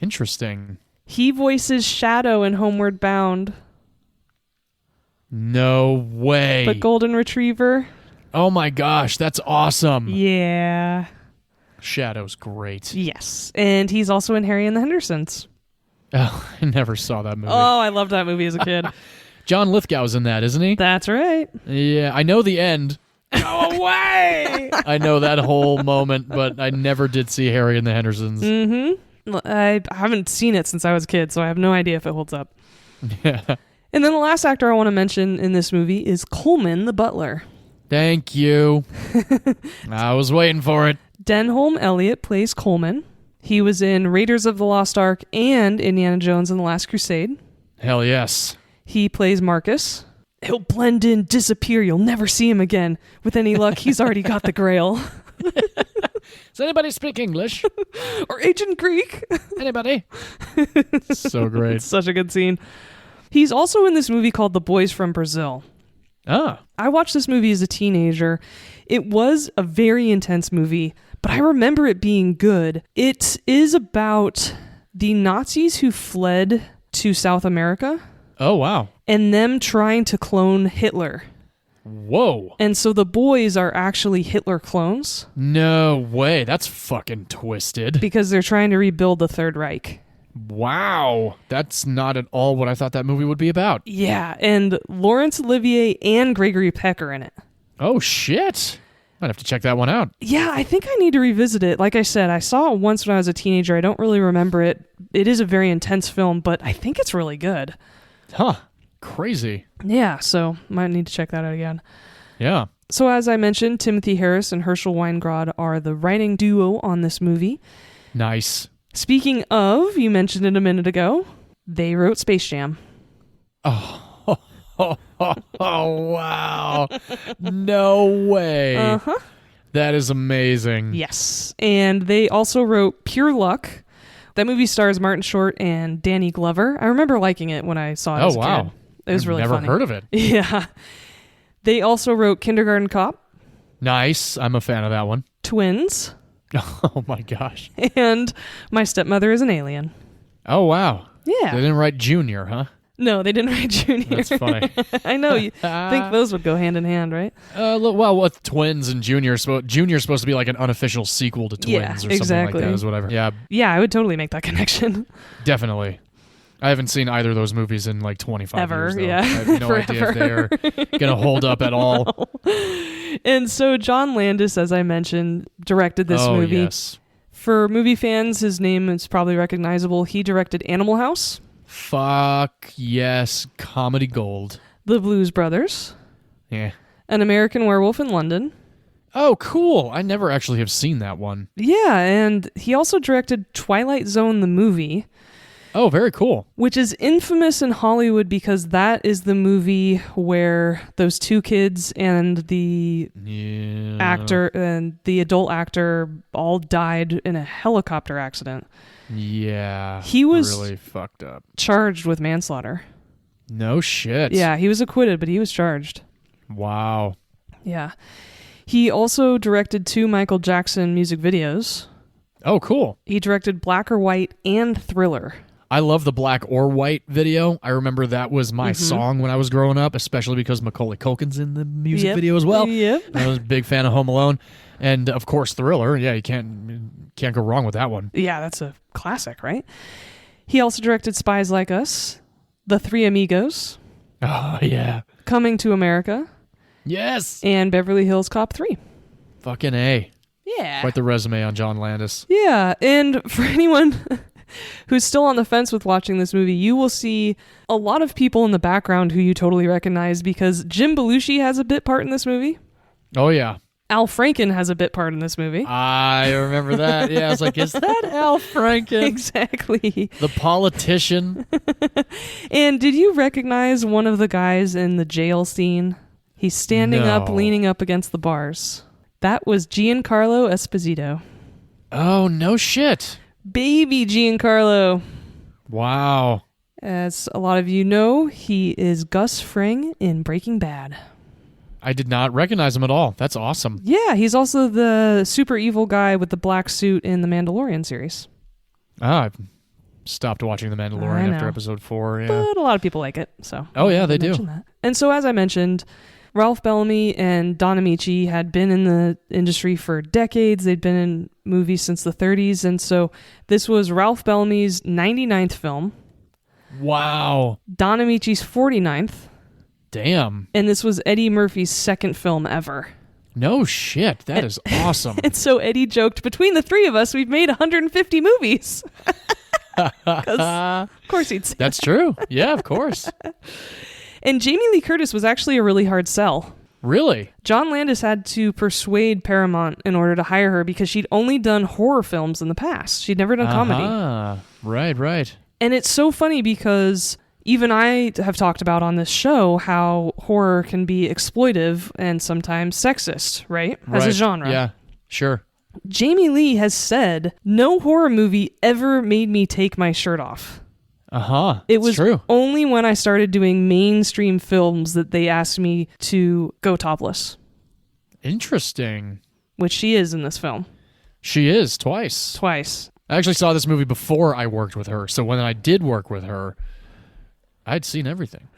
Interesting. He voices Shadow in Homeward Bound. No way. The Golden Retriever. Oh my gosh, that's awesome. Yeah. Shadow's great. Yes. And he's also in Harry and the Hendersons. Oh, I never saw that movie. Oh, I loved that movie as a kid. John Lithgow's in that, isn't he? That's right. Yeah, I know the end. Go away! I know that whole moment, but I never did see Harry and the Hendersons. Mm-hmm. I haven't seen it since I was a kid, so I have no idea if it holds up. Yeah. And then the last actor I want to mention in this movie is Coleman the butler. Thank you. I was waiting for it. Denholm Elliott plays Coleman. He was in Raiders of the Lost Ark and Indiana Jones and the Last Crusade. Hell yes. He plays Marcus. He'll blend in, disappear. You'll never see him again. With any luck, he's already got the Grail. Does anybody speak English? Or Ancient Greek. Anybody? So great. It's such a good scene. He's also in this movie called The Boys from Brazil. Ah. I watched this movie as a teenager. It was a very intense movie, but I remember it being good. It is about the Nazis who fled to South America Oh, wow. and them trying to clone Hitler. Whoa. And so the boys are actually Hitler clones No way. That's fucking twisted. because they're trying to rebuild the Third Reich. Wow. That's not at all what I thought that movie would be about. Yeah, and Laurence Olivier and Gregory Peck are in it. Oh, shit. Might have to check that one out. Yeah, I think I need to revisit it. Like I said, I saw it once when I was a teenager. I don't really remember it. It is a very intense film, but I think it's really good. Huh. Crazy. Yeah, so might need to check that out again. Yeah. So as I mentioned, Timothy Harris and Herschel Weingrod are the writing duo on this movie. Nice. Speaking of, you mentioned it a minute ago, they wrote Space Jam. Oh, wow. No way. Uh-huh. That is amazing. Yes. And they also wrote Pure Luck. That movie stars Martin Short and Danny Glover. I remember liking it when I saw it as a kid. It was really never funny. heard of it. Yeah. They also wrote Kindergarten Cop, Nice. I'm a fan of that one. Twins, Oh, my gosh. and My Stepmother is an Alien. Oh, wow. Yeah. They didn't write Junior, huh? No, they didn't write Junior. That's funny. I know. You think those would go hand in hand, right? Well, with Twins and Junior's supposed to be like an unofficial sequel to Twins Yeah, or something exactly. like that, is whatever. Yeah, Yeah, I would totally make that connection. definitely. I haven't seen either of those movies in like 25 Ever, years. Though. yeah. I have no idea if they're going to hold up at all. And so John Landis, as I mentioned, directed this oh, movie. yes. For movie fans, his name is probably recognizable. He directed Animal House, Fuck yes. Comedy gold. The Blues Brothers, Yeah. An American Werewolf in London. Oh, cool. I never actually have seen that one. Yeah, and he also directed Twilight Zone, the movie, Oh, very cool. which is infamous in Hollywood because that is the movie where those two kids and the Yeah. actor and the adult actor all died in a helicopter accident. Yeah. He was really fucked up. charged with manslaughter. No shit. Yeah, he was acquitted, but he was charged. Wow. Yeah. He also directed 2 Michael Jackson music videos. Oh, cool. He directed Black or White and Thriller. I love the Black or White video. I remember that was my song when I was growing up, especially because Macaulay Culkin's in the music Yep. video as well. Yep. I was a big fan of Home Alone. And, of course, Thriller. Yeah, you can't go wrong with that one. Yeah, that's a classic, right? He also directed Spies Like Us, The Three Amigos, Oh, yeah. Coming to America, Yes. and Beverly Hills Cop 3. Fucking A. Yeah. Quite the resume on John Landis. Yeah, and for anyone who's still on the fence with watching this movie, you will see a lot of people in the background who you totally recognize because Jim Belushi has a bit part in this movie. Oh, yeah. Al Franken has a bit part in this movie. I remember that. Yeah, I was like, is that Al Franken? Exactly. The politician? And did you recognize one of the guys in the jail scene? He's standing up, No. leaning up against the bars. That was Giancarlo Esposito. Oh, no shit. Baby Giancarlo. Wow. As a lot of you know, he is Gus Fring in Breaking Bad. I did not recognize him at all. That's awesome. Yeah, he's also the super evil guy with the black suit in the Mandalorian series. I've stopped watching The I Mandalorian after know. episode 4. Yeah. But a lot of people like it, so. Oh, yeah, they do. mention that. And so, as I mentioned, Ralph Bellamy and Don Amici had been in the industry for decades. They'd been in movies since the 30s, and so this was Ralph Bellamy's 99th film, Wow. Don Amici's 49th, Damn. and this was Eddie Murphy's second film ever. No shit. That is awesome. And so Eddie joked, between the three of us, we've made 150 movies. 'Cause, of course he'd say That's true. Yeah, of course. And Jamie Lee Curtis was actually a really hard sell. Really? John Landis had to persuade Paramount in order to hire her because she'd only done horror films in the past. She'd never done comedy. Right. And it's so funny because even I have talked about on this show how horror can be exploitive and sometimes sexist, right? As a Right. genre. Yeah, sure. Jamie Lee has said, no horror movie ever made me take my shirt off. It was true. only when I started doing mainstream films that they asked me to go topless, Interesting. which she is in this film. She is twice. Twice. I actually saw this movie before I worked with her. So when I did work with her, I'd seen everything.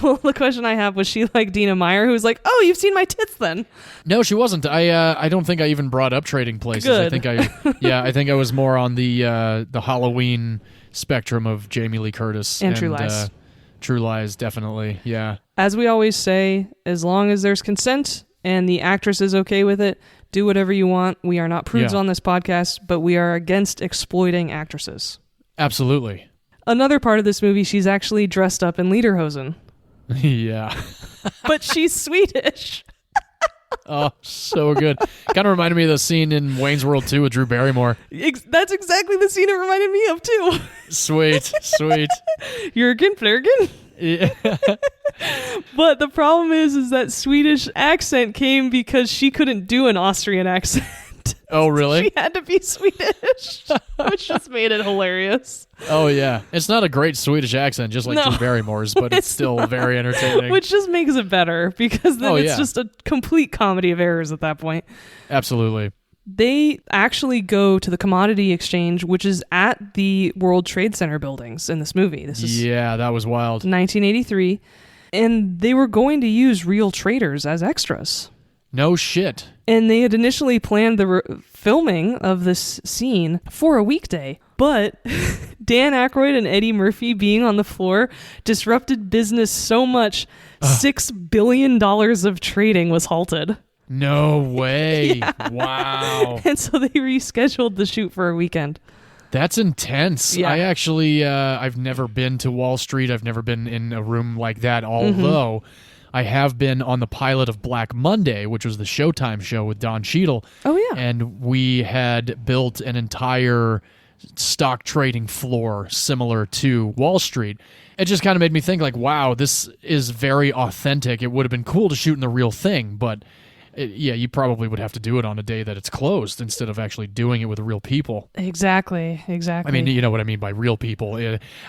Well, the question I have, was she like Dina Meyer, who was like, oh, you've seen my tits then? No, she wasn't. I don't think I even brought up Trading Places. Good. I think I was more on the Halloween spectrum of Jamie Lee Curtis And True Lies. True Lies, definitely. Yeah. As we always say, as long as there's consent and the actress is okay with it, do whatever you want. We are not prudes Yeah. on this podcast, but we are against exploiting actresses. Absolutely. Another part of this movie, she's actually dressed up in lederhosen, Yeah. but she's Swedish. Oh, so good. Kind of reminded me of the scene in Wayne's World 2 with Drew Barrymore. That's exactly the scene it reminded me of, too. Sweet. Jürgen Flurgen. Yeah. But the problem is that Swedish accent came because she couldn't do an Austrian accent. Oh, really? She had to be Swedish, which just made it hilarious. Oh, yeah. It's not a great Swedish accent, just like No. Drew Barrymore's, but it's still very entertaining. Which just makes it better because then Oh, it's yeah. just a complete comedy of errors at that point. Absolutely. They actually go to the commodity exchange, which is at the World Trade Center buildings in this movie. This is Yeah, that was wild. 1983. And they were going to use real traders as extras. No shit. And they had initially planned the filming of this scene for a weekday. But Dan Aykroyd and Eddie Murphy being on the floor disrupted business so much, $6 billion of trading was halted. No way. Yeah. Wow. And so they rescheduled the shoot for a weekend. That's intense. Yeah. I actually, I've never been to Wall Street. I've never been in a room like that, although I have been on the pilot of Black Monday, which was the Showtime show with Don Cheadle. Oh, yeah. And we had built an entire stock trading floor similar to Wall Street. It just kind of made me think like, wow, this is very authentic. It would have been cool to shoot in the real thing, but yeah, you probably would have to do it on a day that it's closed instead of actually doing it with real people. Exactly. I mean, you know what I mean by real people.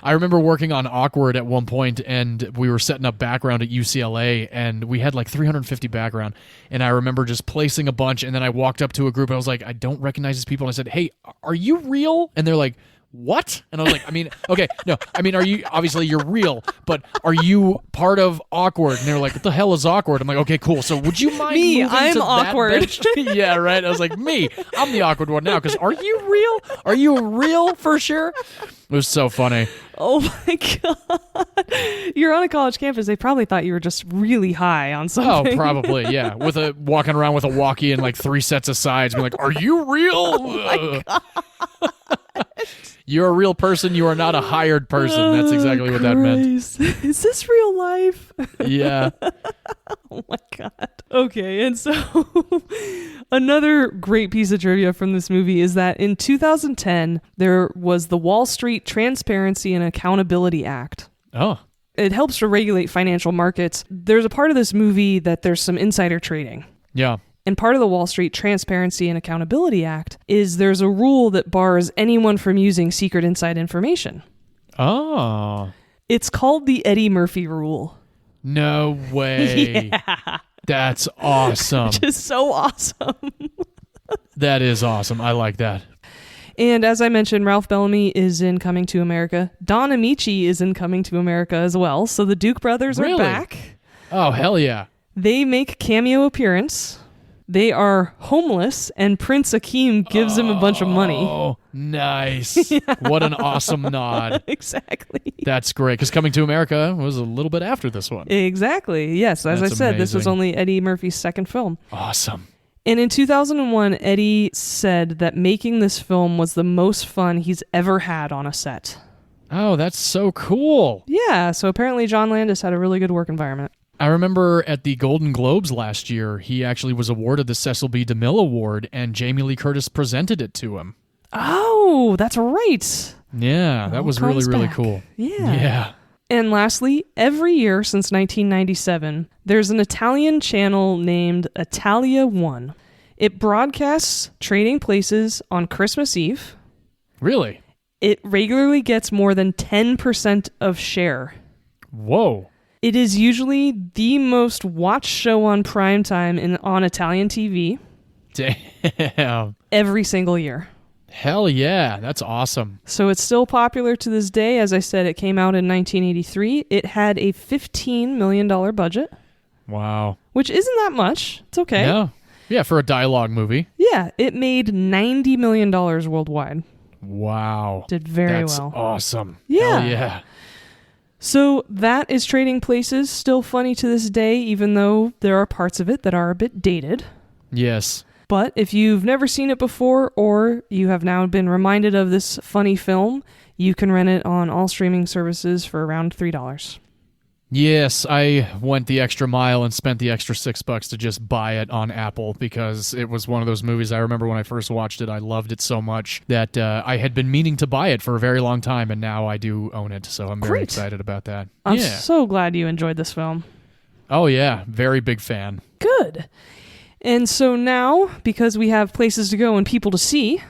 I remember working on Awkward at one point, and we were setting up background at UCLA, and we had like 350 background. And I remember just placing a bunch, and then I walked up to a group, and I was like, I don't recognize these people. And I said, hey, are you real? And they're like, what? And I was like, I mean, okay, no, I mean, are you, obviously you're real, but are you part of Awkward? And they were like, what the hell is Awkward? I'm like, okay, cool. So would you mind Me, moving I'm to that awkward. bench? Yeah, right. I was like, me, I'm the awkward one now, because are you real? Are you real for sure? It was so funny. Oh, my God. You're on a college campus. They probably thought you were just really high on Oh, something. probably, yeah. With walking around with a walkie and like 3 sets of sides, being like, are you real? Oh, my God. You're a real person. You are not a hired person. That's exactly what that meant. Christ. Is this real life? Yeah. Oh my God. Okay, and so another great piece of trivia from this movie is that in 2010, there was the Wall Street Transparency and Accountability Act. Oh. It helps to regulate financial markets. There's a part of this movie that there's some insider trading. Yeah. And part of the Wall Street Transparency and Accountability Act is there's a rule that bars anyone from using secret inside information. Oh. It's called the Eddie Murphy Rule. No way. Yeah. That's awesome. Which is so awesome. That is awesome. I like that. And as I mentioned, Ralph Bellamy is in Coming to America. Don Amici is in Coming to America as well. So the Duke brothers are back. Oh, hell yeah. They make cameo appearance. They are homeless, and Prince Akeem gives them a bunch of money. Oh, nice. What an awesome nod. Exactly. That's great, because Coming to America was a little bit after this one. Exactly. Yes, as That's I said, this was amazing. only Eddie Murphy's second film. Awesome. And in 2001, Eddie said that making this film was the most fun he's ever had on a set. Oh, that's so cool. Yeah, so apparently John Landis had a really good work environment. I remember at the Golden Globes last year, he actually was awarded the Cecil B. DeMille Award, and Jamie Lee Curtis presented it to him. Oh, that's right. Yeah, that All was really, comes really back. cool. Yeah. And lastly, every year since 1997, there's an Italian channel named Italia One. It broadcasts Trading Places on Christmas Eve. Really? It regularly gets more than 10% of share. Whoa. It is usually the most watched show on primetime on Italian TV Damn. every single year. Hell yeah. That's awesome. So it's still popular to this day. As I said, it came out in 1983. It had a $15 million budget, Wow. which isn't that much. It's okay. Yeah. Yeah, for a dialogue movie. Yeah, it made $90 million worldwide. Wow. Did very That's well. awesome. Yeah. Hell yeah. So that is Trading Places. Still funny to this day, even though there are parts of it that are a bit dated. Yes. But if you've never seen it before, or you have now been reminded of this funny film, you can rent it on all streaming services for around $3. Yes, I went the extra mile and spent the extra $6 to just buy it on Apple because it was one of those movies. I remember when I first watched it, I loved it so much that I had been meaning to buy it for a very long time, and now I do own it, so I'm very Great. excited about that. I'm yeah. so glad you enjoyed this film. Oh, yeah. Very big fan. Good. And so now, because we have places to go and people to see,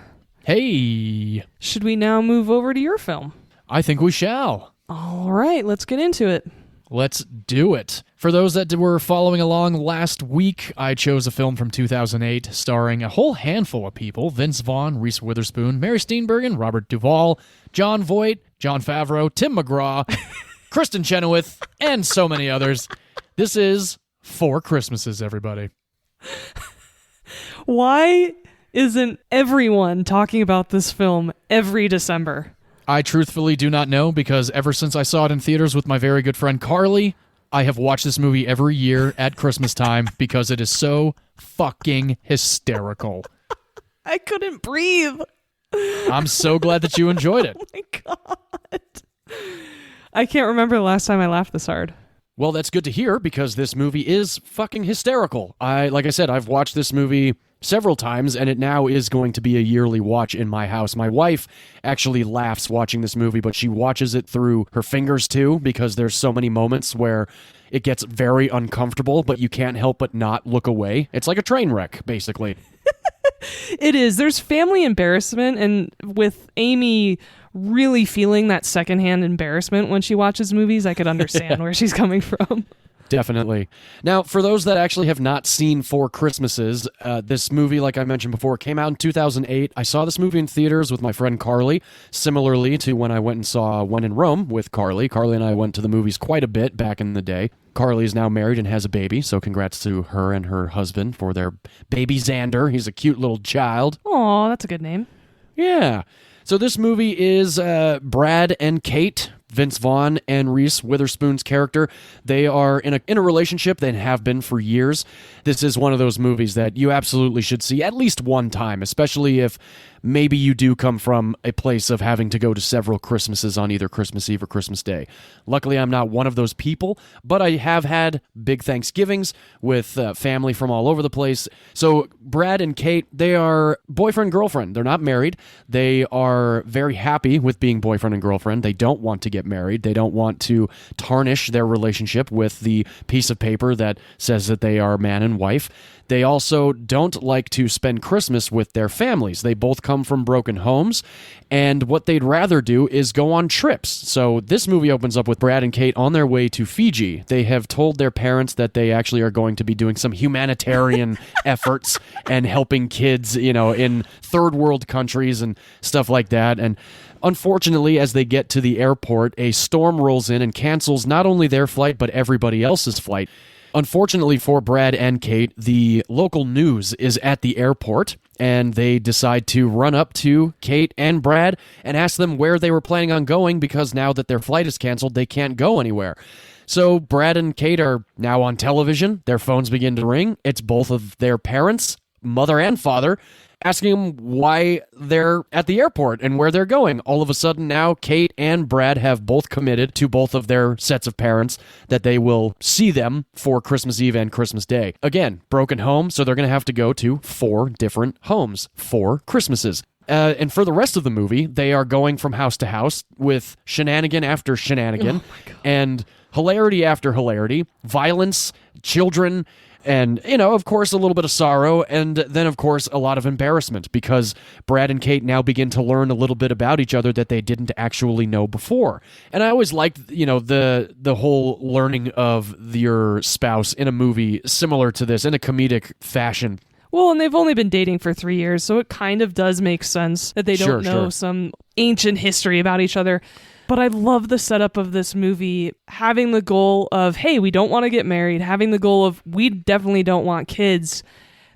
Hey, should we now move over to your film? I think we shall. All right, let's get into it. Let's do it. For those that were following along last week, I chose a film from 2008 starring a whole handful of people: Vince Vaughn, Reese Witherspoon, Mary Steenburgen, Robert Duvall, Jon Voight, Jon Favreau, Tim McGraw, Kristen Chenoweth, and so many others. This is Four Christmases, everybody. Why isn't everyone talking about this film every December? I truthfully do not know, because ever since I saw it in theaters with my very good friend Carly, I have watched this movie every year at Christmas time because it is so fucking hysterical. I couldn't breathe. I'm so glad that you enjoyed it. Oh my God. I can't remember the last time I laughed this hard. Well, that's good to hear, because this movie is fucking hysterical. Like I said, I've watched this movie several times, and it now is going to be a yearly watch in my house. My wife actually laughs watching this movie, but she watches it through her fingers too, because there's so many moments where it gets very uncomfortable, but you can't help but not look away. It's like a train wreck, basically. It is. There's family embarrassment, and with Amy really feeling that secondhand embarrassment when she watches movies, I could understand where she's coming from. Definitely. Now, for those that actually have not seen Four Christmases, this movie, like I mentioned before, came out in 2008. I saw this movie in theaters with my friend Carly, similarly to when I went and saw One in Rome with Carly. Carly and I went to the movies quite a bit back in the day. Carly is now married and has a baby, so congrats to her and her husband for their baby Xander. He's a cute little child. Aw, that's a good name. Yeah. So this movie is Brad and Kate, Vince Vaughn and Reese Witherspoon's character. They are in a relationship. They have been for years. This is one of those movies that you absolutely should see at least one time, especially if maybe you do come from a place of having to go to several Christmases on either Christmas Eve or Christmas Day. Luckily, I'm not one of those people, but I have had big Thanksgivings with family from all over the place. So Brad and Kate, they are boyfriend-girlfriend. They're not married. They are very happy with being boyfriend and girlfriend. They don't want to get married. They don't want to tarnish their relationship with the piece of paper that says that they are man and wife. They also don't like to spend Christmas with their families. They both come from broken homes, and what they'd rather do is go on trips. So this movie opens up with Brad and Kate on their way to Fiji. They have told their parents that they actually are going to be doing some humanitarian efforts and helping kids, in third world countries and stuff like that. And unfortunately, as they get to the airport, a storm rolls in and cancels not only their flight, but everybody else's flight. Unfortunately for Brad and Kate, the local news is at the airport, and they decide to run up to Kate and Brad and ask them where they were planning on going, because now that their flight is canceled, they can't go anywhere. So Brad and Kate are now on television. Their phones begin to ring. It's both of their parents, mother and father, asking them why they're at the airport and where they're going. All of a sudden now, Kate and Brad have both committed to both of their sets of parents that they will see them for Christmas Eve and Christmas Day. Again, broken home, so they're going to have to go to 4 different homes for Christmases. And for the rest of the movie, they are going from house to house with shenanigan after shenanigan, and hilarity after hilarity, violence, children, and, of course, a little bit of sorrow, and then, of course, a lot of embarrassment, because Brad and Kate now begin to learn a little bit about each other that they didn't actually know before. And I always liked, the whole learning of your spouse in a movie similar to this, in a comedic fashion. Well, and they've only been dating for 3 years, so it kind of does make sense that they don't know some ancient history about each other. But I love the setup of this movie, having the goal of, hey, we don't want to get married, having the goal of, we definitely don't want kids.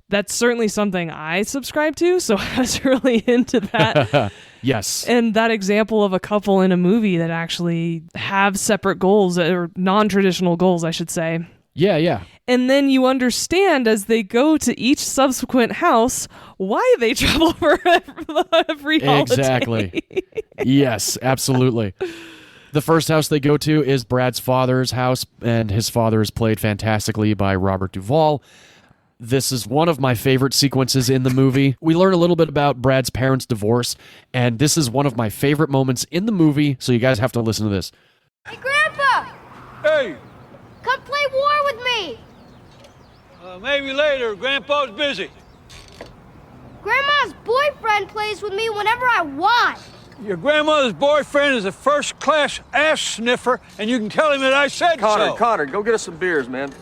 That's certainly something I subscribe to, so I was really into that. Yes. And that example of a couple in a movie that actually have separate goals, or non-traditional goals, I should say. Yeah. And then you understand as they go to each subsequent house why they travel for every holiday. Exactly. Yes, absolutely. The first house they go to is Brad's father's house, and his father is played fantastically by Robert Duvall. This is one of my favorite sequences in the movie. We learn a little bit about Brad's parents' divorce, and this is one of my favorite moments in the movie, so you guys have to listen to this. Hey, Grandpa! Hey, Come play war with me! maybe later. Grandpa's busy. Grandma's boyfriend plays with me whenever I want. Your grandmother's boyfriend is a first-class ass sniffer, and you can tell him that I said so. Connor, go get us some beers, man.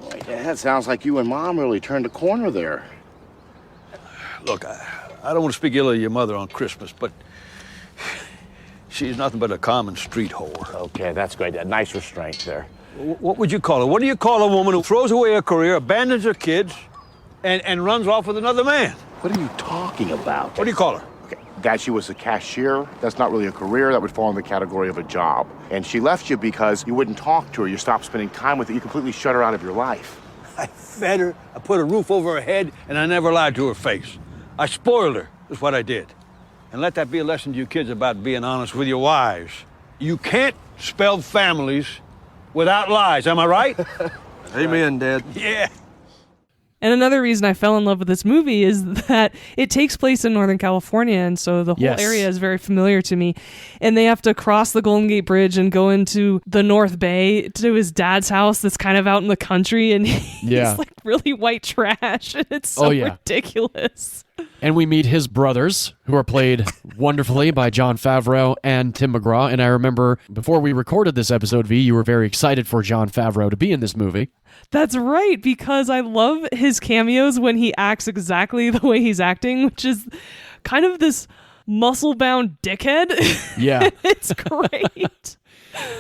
Boy, Dad, sounds like you and Mom really turned a corner there. Look, I don't want to speak ill of your mother on Christmas, but she's nothing but a common street whore. Okay, that's great, Dad. Nice restraint there. What would you call her? What do you call a woman who throws away her career, abandons her kids, and runs off with another man? What are you talking about? What do you call her? Okay, Dad, she was a cashier. That's not really a career. That would fall in the category of a job. And she left you because you wouldn't talk to her. You stopped spending time with her. You completely shut her out of your life. I fed her, I put a roof over her head, and I never lied to her face. I spoiled her, is what I did. And let that be a lesson to you kids about being honest with your wives. You can't spell families without lies, am I right? Amen, Dad. Yeah. And another reason I fell in love with this movie is that it takes place in Northern California, and so the whole area is very familiar to me. And they have to cross the Golden Gate Bridge and go into the North Bay to his dad's house that's kind of out in the country, and he's like really white trash, and it's so ridiculous. And we meet his brothers, who are played wonderfully by Jon Favreau and Tim McGraw. And I remember before we recorded this episode, V, you were very excited for Jon Favreau to be in this movie. That's right, because I love his cameos when he acts exactly the way he's acting, which is kind of this muscle-bound dickhead. Yeah. It's great.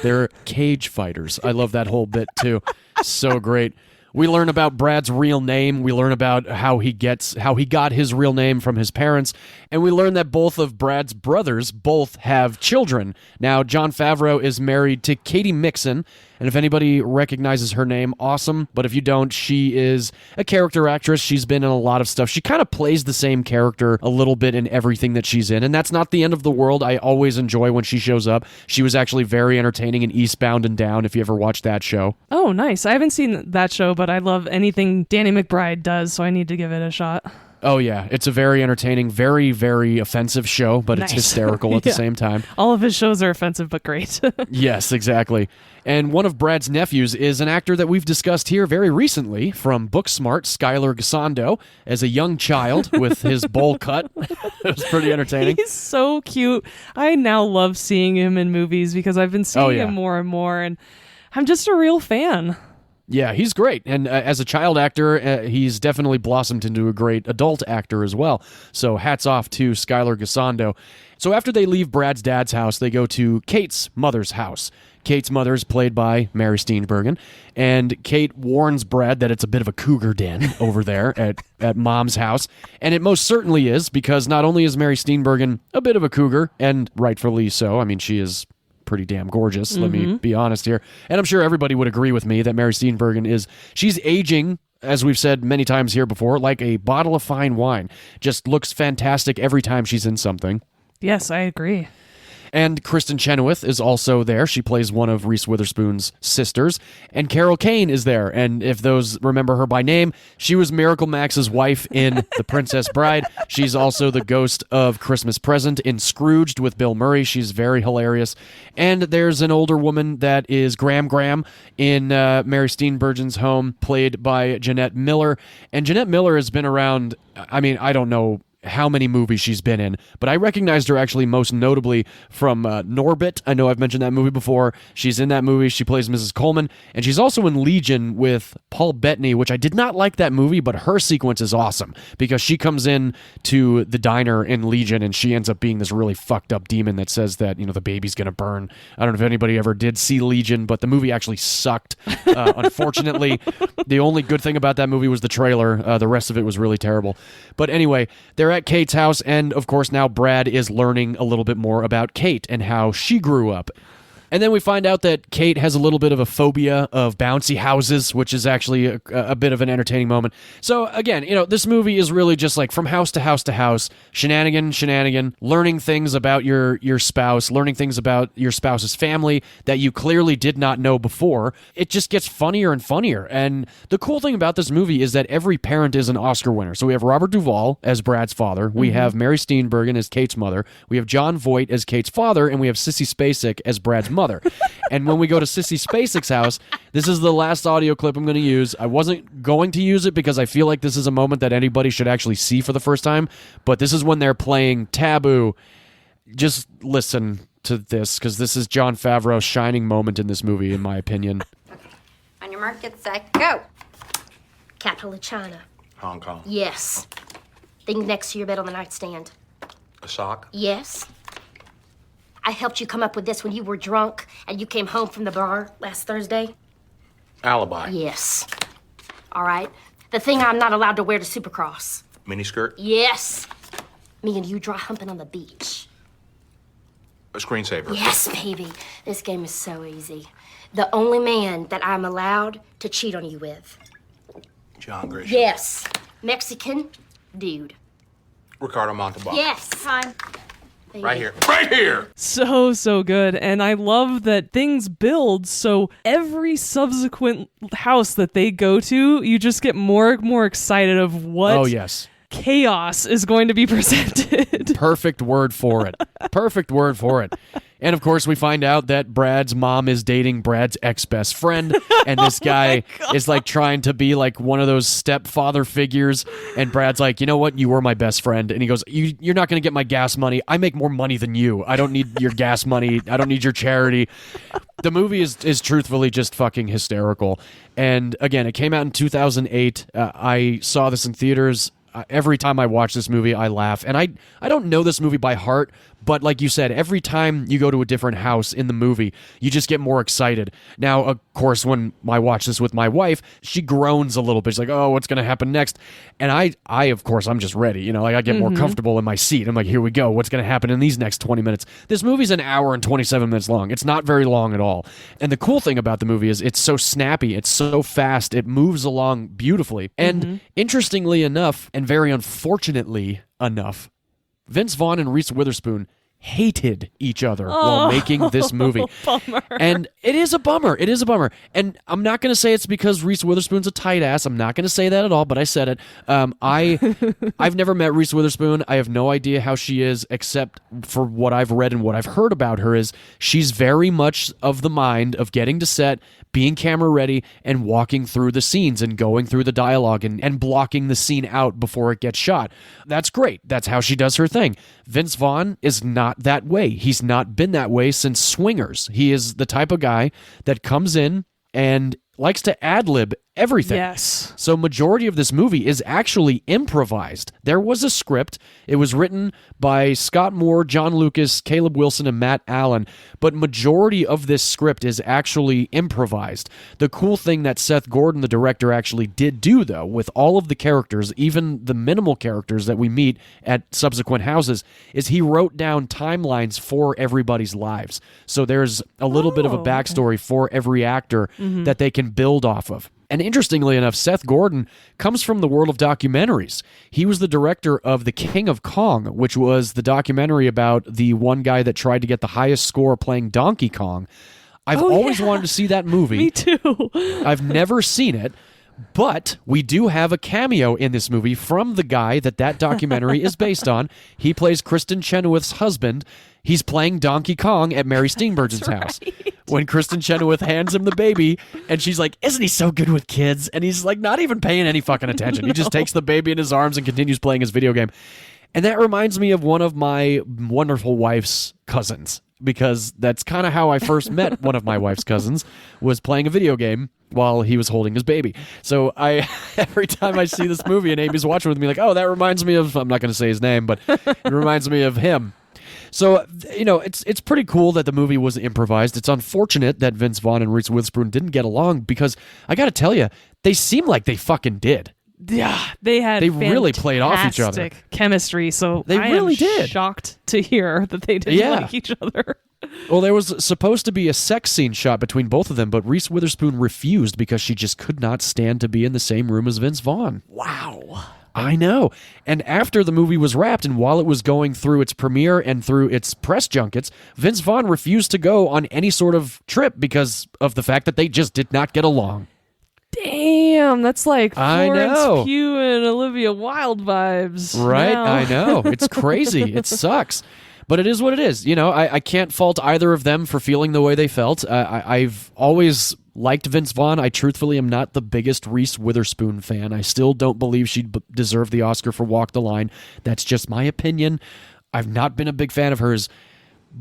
They're cage fighters. I love that whole bit, too. So great. We learn about Brad's real name. We learn about how he got his real name from his parents. And we learn that both of Brad's brothers both have children. Now, Jon Favreau is married to Katie Mixon. And if anybody recognizes her name, awesome. But if you don't, she is a character actress. She's been in a lot of stuff. She kind of plays the same character a little bit in everything that she's in. And that's not the end of the world. I always enjoy when she shows up. She was actually very entertaining in Eastbound and Down, if you ever watched that show. Oh, nice. I haven't seen that show, but I love anything Danny McBride does, so I need to give it a shot. Oh, yeah. It's a very entertaining, very, very offensive show, but it's Nice. hysterical at the Yeah. same time. All of his shows are offensive, but great. Yes, exactly. And one of Brad's nephews is an actor that we've discussed here very recently from Booksmart, Skylar Gassando, as a young child with his bowl cut. It was pretty entertaining. He's so cute. I now love seeing him in movies because I've been seeing him more and more, and I'm just a real fan. Yeah, he's great. And as a child actor, he's definitely blossomed into a great adult actor as well. So hats off to Skylar Gassando. So after they leave Brad's dad's house, they go to Kate's mother's house. Kate's mother is played by Mary Steenburgen, and Kate warns Brad that it's a bit of a cougar den over there at Mom's house, and it most certainly is, because not only is Mary Steenburgen a bit of a cougar, and rightfully so, I mean, she is pretty damn gorgeous, let me be honest here, and I'm sure everybody would agree with me that Mary Steenburgen she's aging, as we've said many times here before, like a bottle of fine wine. Just looks fantastic every time she's in something. Yes, I agree. And Kristen Chenoweth is also there. She plays one of Reese Witherspoon's sisters. And Carol Kane is there. And if those remember her by name, she was Miracle Max's wife in The Princess Bride. She's also the ghost of Christmas Present in Scrooged with Bill Murray. She's very hilarious. And there's an older woman that is Graham in Mary Steenburgen's home, played by Jeanette Miller. And Jeanette Miller has been around, I mean, I don't know how many movies she's been in, but I recognized her actually most notably from Norbit. I know I've mentioned that movie before. She's in that movie. She plays Mrs. Coleman, and she's also in Legion with Paul Bettany, which I did not like that movie, but her sequence is awesome because she comes in to the diner in Legion, and she ends up being this really fucked up demon that says that, the baby's gonna burn. I don't know if anybody ever did see Legion, but the movie actually sucked. Unfortunately, the only good thing about that movie was the trailer. The rest of it was really terrible. But anyway, they're at Kate's house, and of course now Brad is learning a little bit more about Kate and how she grew up. And then we find out that Kate has a little bit of a phobia of bouncy houses, which is actually a bit of an entertaining moment. So again, this movie is really just like from house to house to house, shenanigan, learning things about your spouse, learning things about your spouse's family that you clearly did not know before. It just gets funnier and funnier. And the cool thing about this movie is that every parent is an Oscar winner. So we have Robert Duvall as Brad's father. We have Mary Steenburgen as Kate's mother. We have John Voight as Kate's father. And we have Sissy Spacek as Brad's mother. And when we go to Sissy Spacek's house, this is the last audio clip I'm going to use. I wasn't going to use it because I feel like this is a moment that anybody should actually see for the first time, but this is when they're playing Taboo. Just listen to this, because this is Jon Favreau's shining moment in this movie, in my opinion. On your mark, get set, go. Capital of China. Hong Kong. Yes. Thing next to your bed on the nightstand. A sock. Yes. I helped you come up with this when you were drunk and you came home from the bar last Thursday. Alibi. Yes. All right. The thing I'm not allowed to wear to Supercross. Miniskirt. Yes. Me and you dry humping on the beach. A screensaver. Yes, baby. This game is so easy. The only man that I'm allowed to cheat on you with. John Grisham. Yes. Mexican dude. Ricardo Montalban. Yes. Fine. Right here. Right here! So good. And I love that things build, so every subsequent house that they go to, you just get more and more excited of what Oh, yes. chaos is going to be presented. Perfect word for it. Perfect word for it. And of course, we find out that Brad's mom is dating Brad's ex-best friend, and this guy is like trying to be like one of those stepfather figures. And Brad's like, you know what? You were my best friend. And he goes, you're not going to get my gas money. I make more money than you. I don't need your gas money. I don't need your charity. The movie is truthfully just fucking hysterical. And again, it came out in 2008. I saw this in theaters. Every time I watch this movie, I laugh. And I don't know this movie by heart, but like you said, every time you go to a different house in the movie, you just get more excited. Now, of course, when I watch this with my wife, she groans a little bit. She's like, oh, what's going to happen next? And I, of course, I'm just ready. I get more comfortable in my seat. I'm like, here we go. What's going to happen in these next 20 minutes? This movie's an hour and 27 minutes long. It's not very long at all. And the cool thing about the movie is it's so snappy. It's so fast. It moves along beautifully. And interestingly enough, and very unfortunately enough, Vince Vaughn and Reese Witherspoon hated each other while making this movie. Bummer. And it is a bummer. It is a bummer. And I'm not going to say it's because Reese Witherspoon's a tight ass. I'm not going to say that at all, but I said it. I've never met Reese Witherspoon. I have no idea how she is, except for what I've read and what I've heard about her is she's very much of the mind of getting to set, being camera ready, and walking through the scenes and going through the dialogue and blocking the scene out before it gets shot. That's great. That's how she does her thing. Vince Vaughn is not that way. He's not been that way since Swingers. He is the type of guy that comes in and likes to ad-lib everything. Yes. So majority of this movie is actually improvised. There was a script. It was written by Scott Moore, John Lucas, Caleb Wilson, and Matt Allen, but majority of this script is actually improvised. The cool thing that Seth Gordon, the director, actually did do, though, with all of the characters, even the minimal characters that we meet at subsequent houses, is he wrote down timelines for everybody's lives. So there's a little bit of a backstory for every actor that they can build off of. And interestingly enough, Seth Gordon comes from the world of documentaries. He was the director of The King of Kong, which was the documentary about the one guy that tried to get the highest score playing Donkey Kong. I've always wanted to see that movie. Me too. I've never seen it, but we do have a cameo in this movie from the guy that documentary is based on. He plays Kristen Chenoweth's husband. He's playing Donkey Kong at Mary Steenburgen's house. When Kristen Chenoweth hands him the baby, and she's like, "Isn't he so good with kids?" And he's like, not even paying any fucking attention. He just takes the baby in his arms and continues playing his video game. And that reminds me of one of my wonderful wife's cousins, because that's kind of how I first met one of my wife's cousins, was playing a video game while he was holding his baby. So every time I see this movie and Amy's watching with me, like, oh, that reminds me of, I'm not going to say his name, but it reminds me of him. So, it's pretty cool that the movie was improvised. It's unfortunate that Vince Vaughn and Reese Witherspoon didn't get along, because I got to tell you, they seem like they fucking did. Yeah, they really played off each other. Fantastic chemistry. So they really did. Shocked to hear that they didn't like each other. Well, there was supposed to be a sex scene shot between both of them, but Reese Witherspoon refused because she just could not stand to be in the same room as Vince Vaughn. Wow. I know. And after the movie was wrapped, and while it was going through its premiere and through its press junkets, Vince Vaughn refused to go on any sort of trip because of the fact that they just did not get along. Damn, that's like Florence Pugh and Olivia Wilde vibes. Right? Now. I know. It's crazy. It sucks. But it is what it is. I can't fault either of them for feeling the way they felt. I've always liked Vince Vaughn. I truthfully am not the biggest Reese Witherspoon fan. I still don't believe she'd deserve the Oscar for Walk the Line. That's just my opinion. I've not been a big fan of hers,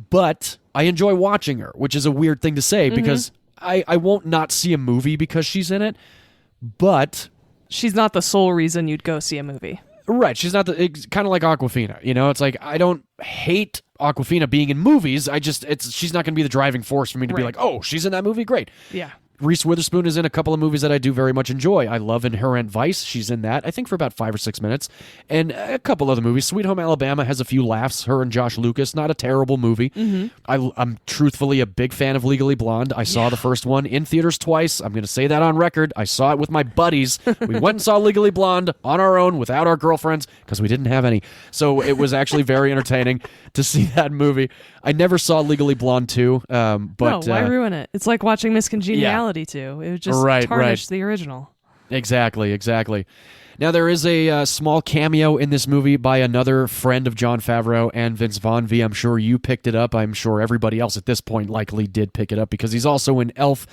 but I enjoy watching her, which is a weird thing to say because I won't not see a movie because she's in it, but she's not the sole reason you'd go see a movie. Right. She's not it's kind of like Awkwafina. It's like, I don't hate Awkwafina being in movies. She's not going to be the driving force for me to be like, oh, she's in that movie. Great. Yeah. Reese Witherspoon is in a couple of movies that I do very much enjoy. I love Inherent Vice. She's in that, I think, for about 5 or 6 minutes. And a couple other movies. Sweet Home Alabama has a few laughs. Her and Josh Lucas. Not a terrible movie. I'm truthfully a big fan of Legally Blonde. I saw the first one in theaters twice. I'm going to say that on record. I saw it with my buddies. We went and saw Legally Blonde on our own without our girlfriends because we didn't have any. So it was actually very entertaining to see that movie. I never saw Legally Blonde 2. No, why ruin it? It's like watching Miss Congeniality 2. It would just tarnish the original. Exactly. Now, there is a small cameo in this movie by another friend of Jon Favreau and Vince Vaughn. V, I'm sure you picked it up. I'm sure everybody else at this point likely did pick it up because he's also in Elf.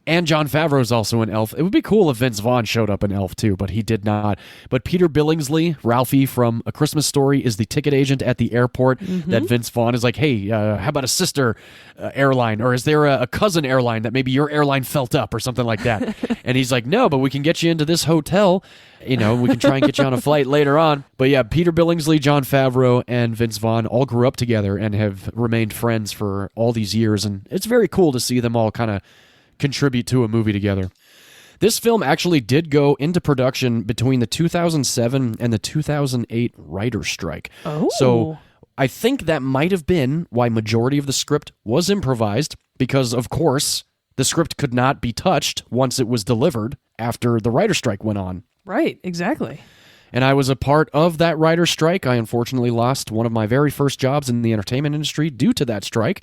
And Jon Favreau's also in Elf. It would be cool if Vince Vaughn showed up in Elf too, but he did not. But Peter Billingsley, Ralphie from A Christmas Story, is the ticket agent at the airport that Vince Vaughn is like, hey, how about a sister airline? Or is there a cousin airline that maybe your airline felt up or something like that? And he's like, no, but we can get you into this hotel. We can try and get you on a flight later on. But yeah, Peter Billingsley, Jon Favreau, and Vince Vaughn all grew up together and have remained friends for all these years. And it's very cool to see them all kind of contribute to a movie together. This film actually did go into production between the 2007 and the 2008 writer's strike. Oh. So I think that might have been why majority of the script was improvised, because, of course, the script could not be touched once it was delivered after the writer's strike went on. Right, exactly. And I was a part of that writer's strike. I unfortunately lost one of my very first jobs in the entertainment industry due to that strike.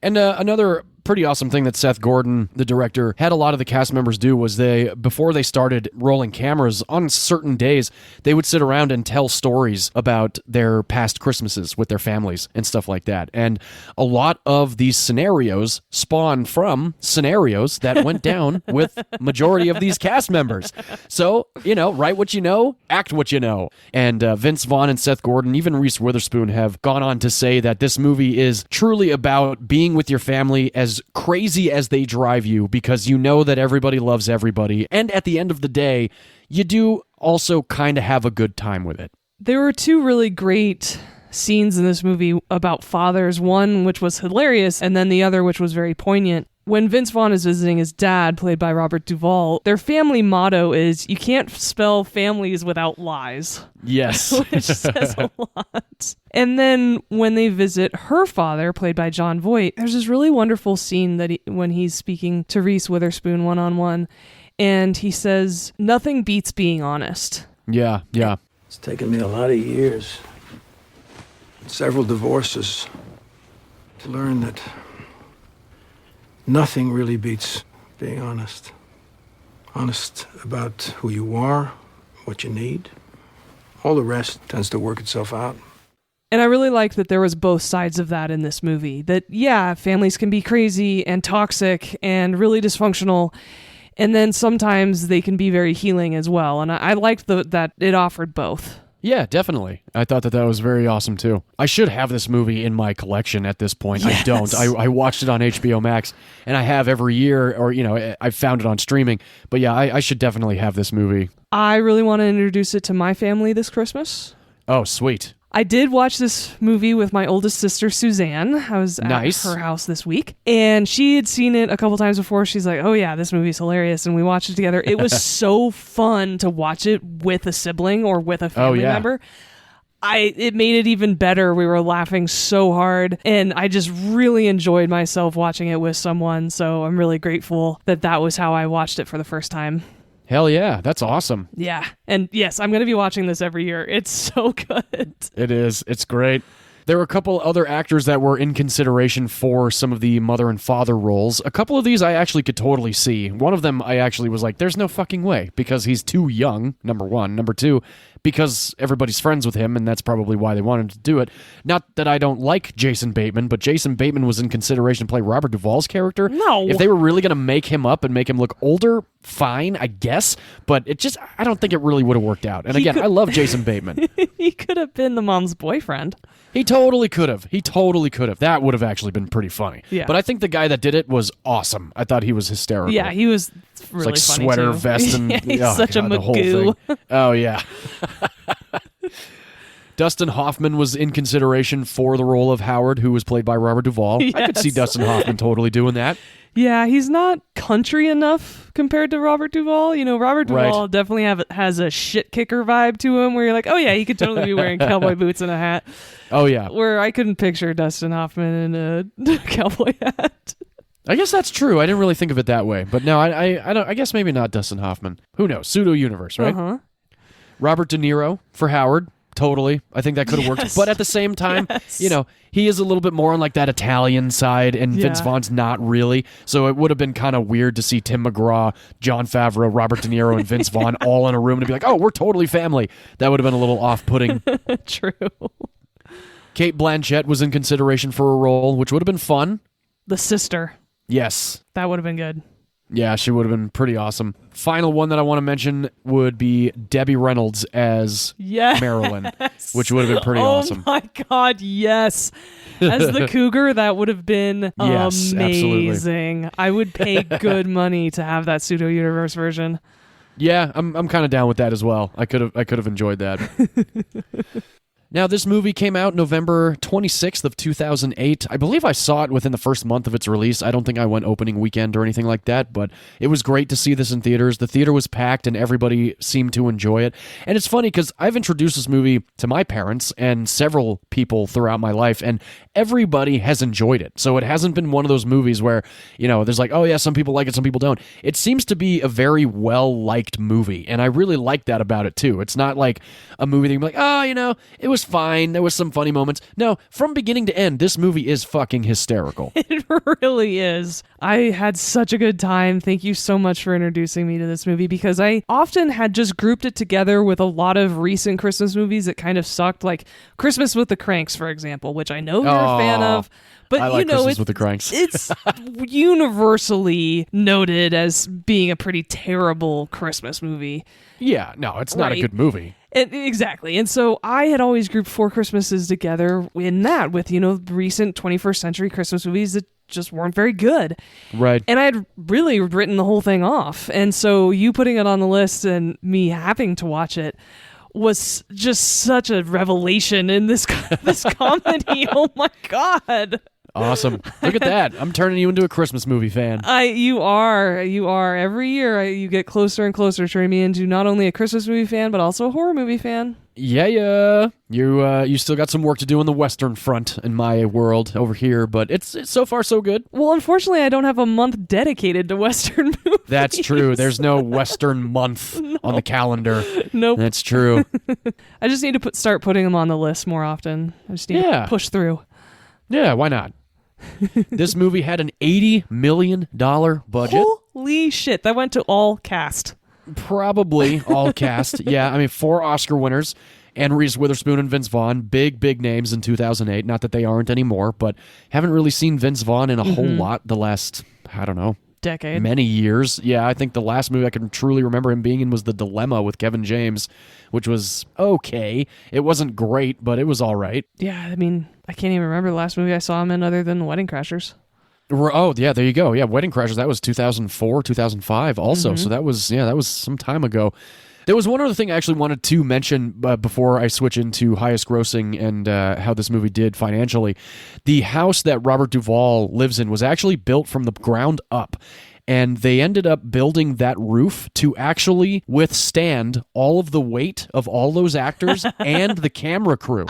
And another pretty awesome thing that Seth Gordon, the director, had a lot of the cast members do was before they started rolling cameras on certain days, they would sit around and tell stories about their past Christmases with their families and stuff like that. And a lot of these scenarios spawned from scenarios that went down with majority of these cast members. So, write what you know, act what you know. And Vince Vaughn and Seth Gordon, even Reese Witherspoon, have gone on to say that this movie is truly about being with your family as crazy as they drive you, because you know that everybody loves everybody. And at the end of the day, you do also kind of have a good time with it. There were two really great scenes in this movie about fathers, one which was hilarious, and then the other which was very poignant. When Vince Vaughn is visiting his dad, played by Robert Duvall, their family motto is, you can't spell families without lies. Yes. Which says a lot. And then when they visit her father, played by Jon Voight, there's this really wonderful scene that when he's speaking to Reese Witherspoon one-on-one, and he says, nothing beats being honest. Yeah. It's taken me a lot of years, several divorces, to learn that nothing really beats being honest. Honest about who you are, what you need. All the rest tends to work itself out. And I really liked that there was both sides of that in this movie. That, yeah, families can be crazy and toxic and really dysfunctional. And then sometimes they can be very healing as well. And I liked that it offered both. Yeah, definitely. I thought that was very awesome, too. I should have this movie in my collection at this point. Yes. I don't. I watched it on HBO Max, and I have every year, or, I found it on streaming. But yeah, I should definitely have this movie. I really want to introduce it to my family this Christmas. Oh, sweet. I did watch this movie with my oldest sister, Suzanne. I was at her house this week, and she had seen it a couple times before. She's like, oh yeah, this movie's hilarious, and we watched it together. It was so fun to watch it with a sibling or with a family member. It made it even better. We were laughing so hard, and I just really enjoyed myself watching it with someone, so I'm really grateful that was how I watched it for the first time. Hell yeah, that's awesome. Yeah, and yes, I'm going to be watching this every year. It's so good. It is. It's great. There were a couple other actors that were in consideration for some of the mother and father roles. A couple of these I actually could totally see. One of them I actually was like, there's no fucking way, because he's too young, number one. Number two, because everybody's friends with him, and that's probably why they wanted to do it. Not that I don't like Jason Bateman, but Jason Bateman was in consideration to play Robert Duvall's character. No. If they were really going to make him up and make him look older, fine, I guess. But I don't think it really would have worked out. And I love Jason Bateman. He could have been the mom's boyfriend. He totally could have. That would have actually been pretty funny. Yeah. But I think the guy that did it was awesome. I thought he was hysterical. Yeah, he was really it's like funny sweater, too. vest, and He's such a the whole Magoo. thing. Oh, yeah. Dustin Hoffman was in consideration for the role of Howard, who was played by Robert Duvall. Yes. I could see Dustin Hoffman totally doing that. Yeah, he's not country enough compared to Robert Duvall. Robert Duvall definitely has a shit kicker vibe to him where you're like, oh yeah, he could totally be wearing cowboy boots and a hat. Oh yeah. Where I couldn't picture Dustin Hoffman in a cowboy hat. I guess that's true. I didn't really think of it that way. But no, I don't. I guess maybe not Dustin Hoffman. Who knows? Pseudo universe, right? Uh-huh. Robert De Niro for Howard. Totally. I think that could have worked. But at the same time, he is a little bit more on like that Italian side, and Vince Vaughn's not really. So it would have been kind of weird to see Tim McGraw, Jon Favreau, Robert De Niro, and Vince Vaughn all in a room and be like, oh, we're totally family. That would have been a little off-putting. True. Cate Blanchett was in consideration for a role, which would have been fun. The sister. Yes. That would have been good. Yeah, she would have been pretty awesome. Final one that I want to mention would be Debbie Reynolds as Marilyn, which would have been pretty awesome. Oh my God, yes. As the cougar, that would have been amazing. Absolutely. I would pay good money to have that pseudo-universe version. Yeah, I'm kind of down with that as well. I could have enjoyed that. Now, this movie came out November 26th of 2008. I believe I saw it within the first month of its release. I don't think I went opening weekend or anything like that, but it was great to see this in theaters. The theater was packed and everybody seemed to enjoy it. And it's funny because I've introduced this movie to my parents and several people throughout my life, and everybody has enjoyed it. So it hasn't been one of those movies where, there's like, oh yeah, some people like it, some people don't. It seems to be a very well-liked movie, and I really like that about it too. It's not like a movie that you're like, it was fine. There was some funny moments. No, from beginning to end, this movie is fucking hysterical. It really is. I had such a good time. Thank you so much for introducing me to this movie, because I often had just grouped it together with a lot of recent Christmas movies that kind of sucked, like Christmas with the Cranks, for example, which I know you're a fan of. But I like Christmas with the Cranks. It's universally noted as being a pretty terrible Christmas movie. Yeah, no, it's not a good movie. Exactly. And so I had always grouped Four Christmases together in that with, recent 21st century Christmas movies that just weren't very good. Right. And I had really written the whole thing off. And so you putting it on the list and me having to watch it was just such a revelation in this comedy. Oh my God. Awesome. Look at that. I'm turning you into a Christmas movie fan. You are. Every year you get closer and closer, turning me into not only a Christmas movie fan, but also a horror movie fan. Yeah. You still got some work to do on the Western front in my world over here, but it's so far so good. Well, unfortunately, I don't have a month dedicated to Western movies. That's true. There's no Western month on the calendar. Nope. That's true. I just need to start putting them on the list more often. I just need to push through. Yeah, why not? This movie had an $80 million budget. Holy shit, that went to all cast. Probably all cast. Yeah, I mean, 4 Oscar winners. And Reese Witherspoon and Vince Vaughn, big names in 2008. Not that they aren't anymore, but haven't really seen Vince Vaughn in a whole lot the last, decade. Many years. Yeah, I think the last movie I can truly remember him being in was The Dilemma with Kevin James, which was okay. It wasn't great, but it was all right. Yeah, I mean, I can't even remember the last movie I saw him in other than Wedding Crashers. Oh, yeah, there you go. Yeah, Wedding Crashers, that was 2004, 2005 also. So that was some time ago. There was one other thing I actually wanted to mention before I switch into highest grossing and how this movie did financially. The house that Robert Duvall lives in was actually built from the ground up. And they ended up building that roof to actually withstand all of the weight of all those actors and the camera crew.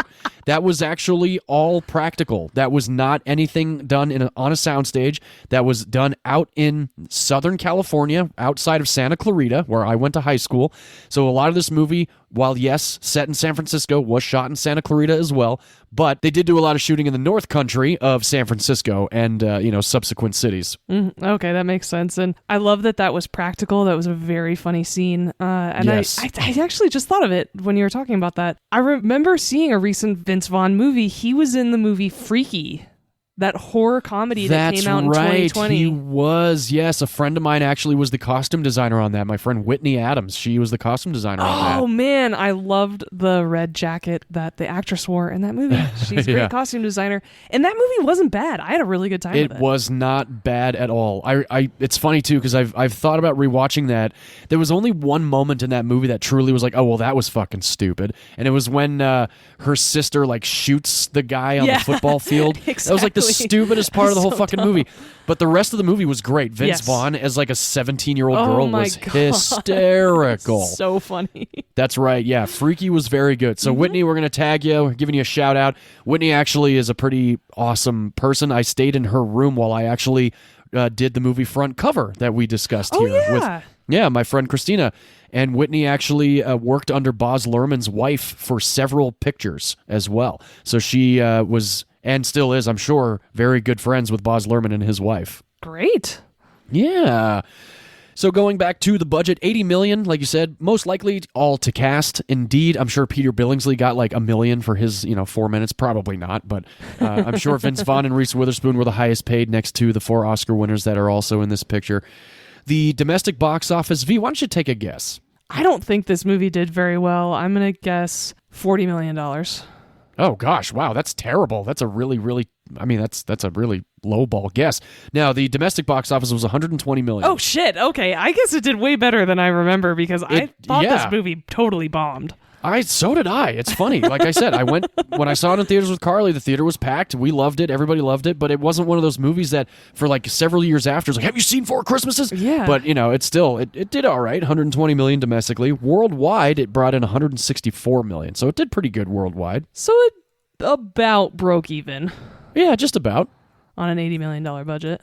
That was actually all practical. That was not anything done on a soundstage. That was done out in Southern California, outside of Santa Clarita, where I went to high school. So a lot of this movie, while yes, set in San Francisco, was shot in Santa Clarita as well. But they did do a lot of shooting in the North Country of San Francisco and, subsequent cities. Okay, that makes sense. And I love that was practical. That was a very funny scene. And yes. I actually just thought of it when you were talking about that. I remember seeing a recent Vince Vaughn movie. He was in the movie Freaky, that horror comedy that came out in 2020. He was, yes. A friend of mine actually was the costume designer on that. My friend Whitney Adams. She was the costume designer on that. Oh, man. I loved the red jacket that the actress wore in that movie. She's a great costume designer. And that movie wasn't bad. I had a really good time with it. It was not bad at all. It's funny, too, because I've thought about rewatching that. There was only one moment in that movie that truly was like, oh, well, that was fucking stupid. And it was when her sister, shoots the guy on the football field. Exactly. That was like the stupidest part of the whole fucking movie. But the rest of the movie was great. Vince Vaughn as a 17-year-old girl was hysterical. So funny. That's right. Yeah, Freaky was very good. So Whitney, we're going to tag you. We're giving you a shout out. Whitney actually is a pretty awesome person. I stayed in her room while I actually did the movie front cover that we discussed here with my friend Christina. And Whitney actually worked under Baz Luhrmann's wife for several pictures as well. So she was, and still is, I'm sure, very good friends with Baz Luhrmann and his wife. Great. Yeah. So going back to the budget, $80 million, like you said, most likely all to cast. Indeed, I'm sure Peter Billingsley got $1 million for his 4 minutes. Probably not, but I'm sure Vince Vaughn and Reese Witherspoon were the highest paid next to the 4 Oscar winners that are also in this picture. The domestic box office, V, why don't you take a guess? I don't think this movie did very well. I'm going to guess $40 million. Oh, gosh. Wow, that's terrible. That's a really, really, that's a really lowball guess. Now, the domestic box office was $120 million. Oh, shit. Okay. I guess it did way better than I remember because I thought this movie totally bombed. So did I. It's funny. Like I said, I went when I saw it in theaters with Carly. The theater was packed. We loved it. Everybody loved it. But it wasn't one of those movies that for like several years after, it's like, have you seen Four Christmases? Yeah. But it's still it did all right. 120 million domestically. Worldwide, it brought in 164 million. So it did pretty good worldwide. So it about broke even Yeah, just about. on an $80 million budget.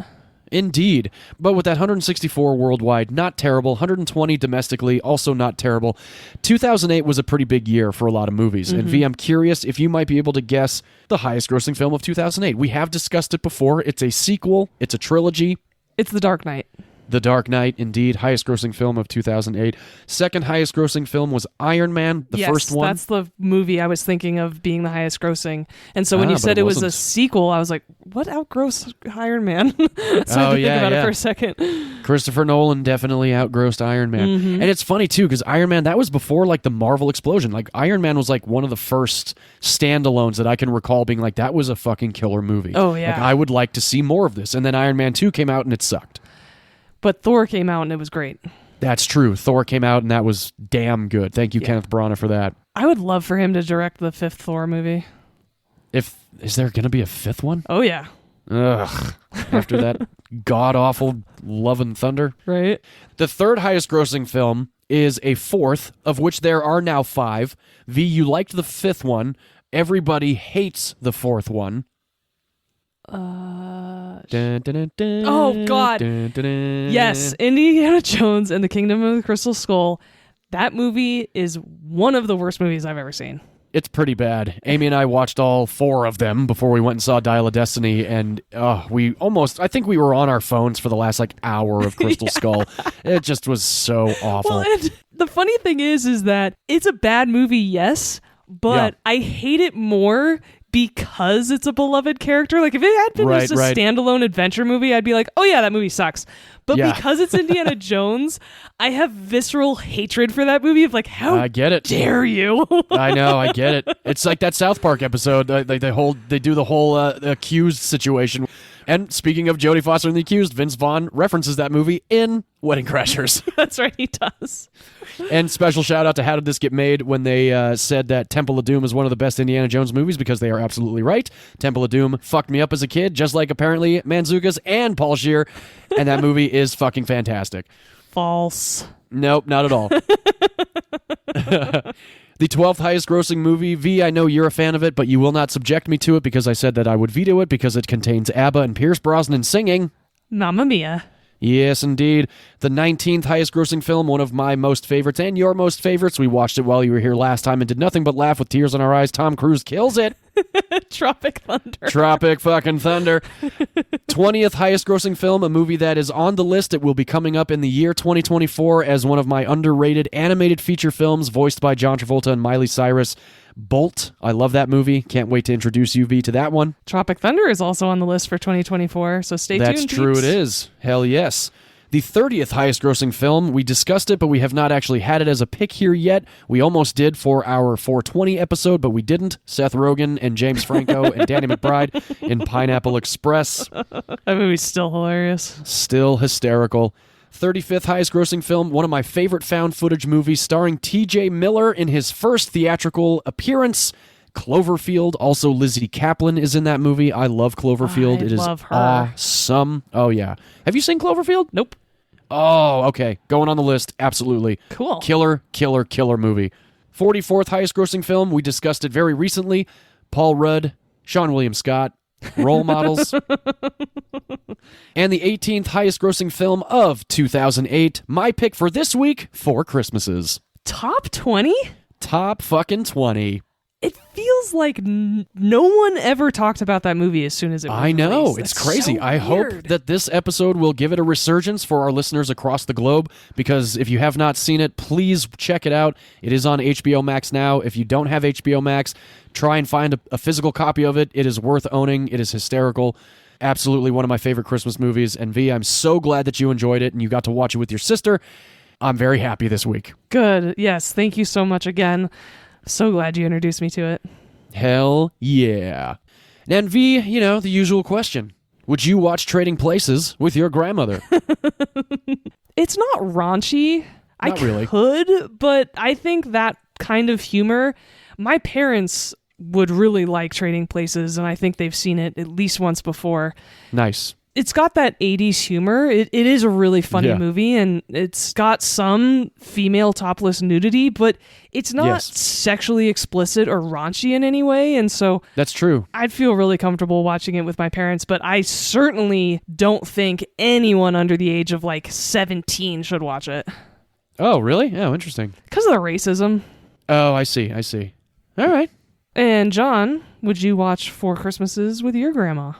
Indeed. But with that 164 worldwide, not terrible. 120 domestically, also not terrible. 2008 was a pretty big year for a lot of movies. And V, I'm curious if you might be able to guess the highest grossing film of 2008. We have discussed it before. It's a sequel. It's a trilogy. It's The Dark Knight. The Dark Knight, indeed, highest grossing film of 2008. Second highest grossing film was Iron Man, the first one. That's the movie I was thinking of being the highest grossing. And so when you but said it it was a wasn't. sequel, I was like, what outgrossed Iron Man? So I had to think about it for a second. Christopher Nolan definitely outgrossed Iron Man. And it's funny, too, because Iron Man, that was before, like, the Marvel explosion. Like, Iron Man was, like, one of the first standalones that I can recall being like, that was a fucking killer movie. Oh, yeah. Like, I would like to see more of this. And then Iron Man 2 came out, and it sucked. But Thor came out and it was great. That's true. Thor came out, and that was damn good. Thank you, Kenneth Branagh, for that. I would love for him to direct the fifth Thor movie. Is there going to be a fifth one? Oh, yeah. Ugh. After that god-awful Love and Thunder. Right? The third highest grossing film is a fourth, of which there are now 5. V, you liked the fifth one. Everybody hates the fourth one. Oh, God. Yes, Indiana Jones and the Kingdom of the Crystal Skull. That movie is one of the worst movies I've ever seen. It's pretty bad. Amy and I watched all 4 of them before we went and saw Dial of Destiny, and I think we were on our phones for the last hour of Crystal Skull. It just was so awful. Well, and the funny thing is that it's a bad movie, yes, but I hate it more because it's a beloved character. Like, if it had been just a standalone adventure movie, I'd be like, oh yeah, that movie sucks. But because it's Indiana Jones, I have visceral hatred for that movie of like, how I get it. dare you? I know, I get it. It's like that South Park episode. They do the whole accused situation. And speaking of Jodie Foster and the Accused, Vince Vaughn references that movie in Wedding Crashers. That's right, he does. And special shout out to How Did This Get Made when they said that Temple of Doom is one of the best Indiana Jones movies, because they are absolutely right. Temple of Doom fucked me up as a kid, just like apparently Manzukis and Paul Scheer, and that movie is fucking fantastic. False. Nope, not at all. The 12th highest grossing movie. V, I know you're a fan of it, but you will not subject me to it because I said that I would veto it because it contains ABBA and Pierce Brosnan singing. Mamma Mia. Yes, indeed. The 19th highest grossing film, one of my most favorites and your most favorites. We watched it while you were here last time and did nothing but laugh with tears in our eyes. Tom Cruise kills it. Tropic Thunder. Tropic fucking Thunder. 20th highest grossing film, a movie that is on the list. It will be coming up in the year 2024 as one of my underrated animated feature films, voiced by John Travolta and Miley Cyrus. Bolt. I love that movie. Can't wait to introduce UV to that one. Tropic Thunder is also on the list for 2024, so stay tuned. That's true, peeps. it is. Hell yes. The 30th highest grossing film, we discussed it, but we have not actually had it as a pick here yet. We almost did for our 420 episode, but we didn't. Seth Rogen and James Franco and Danny McBride in Pineapple Express. That movie's still hilarious. Still hysterical. 35th highest grossing film, one of my favorite found footage movies, starring T.J. Miller in his first theatrical appearance. Cloverfield. Also, Lizzie Kaplan is in that movie. I love Cloverfield. I it is love her. awesome. Oh, yeah. Have you seen Cloverfield? Nope. Oh, okay. Going on the list. Absolutely. Cool. Killer movie. 44th highest grossing film. We discussed it very recently. Paul Rudd, Seann William Scott, role models. And the 18th highest grossing film of 2008. My pick for this week, Four Christmases. Top 20? Top fucking 20. It feels like no one ever talked about that movie as soon as it was I know. released. It's That's crazy. so I hope weird. that this episode will give it a resurgence for our listeners across the globe, because if you have not seen it, please check it out. It is on HBO Max now. If you don't have HBO Max, try and find a physical copy of it. It is worth owning. It is hysterical. Absolutely one of my favorite Christmas movies. And V, I'm so glad that you enjoyed it and you got to watch it with your sister. I'm very happy this week. Good. Yes. Thank you so much again. So glad you introduced me to it. Hell yeah. And V, the usual question. Would you watch Trading Places with your grandmother? It's not raunchy. Not really. I could, but I think that kind of humor, my parents would really like Trading Places, and I think they've seen it at least once before. Nice. It's got that 80s humor. It is a really funny Yeah. movie, and it's got some female topless nudity, but it's not Yes. sexually explicit or raunchy in any way, and so That's true. I'd feel really comfortable watching it with my parents, but I certainly don't think anyone under the age of like 17 should watch it. Oh, really? Oh, interesting. Because of the racism. Oh, I see. All right. And John, would you watch Four Christmases with your grandma?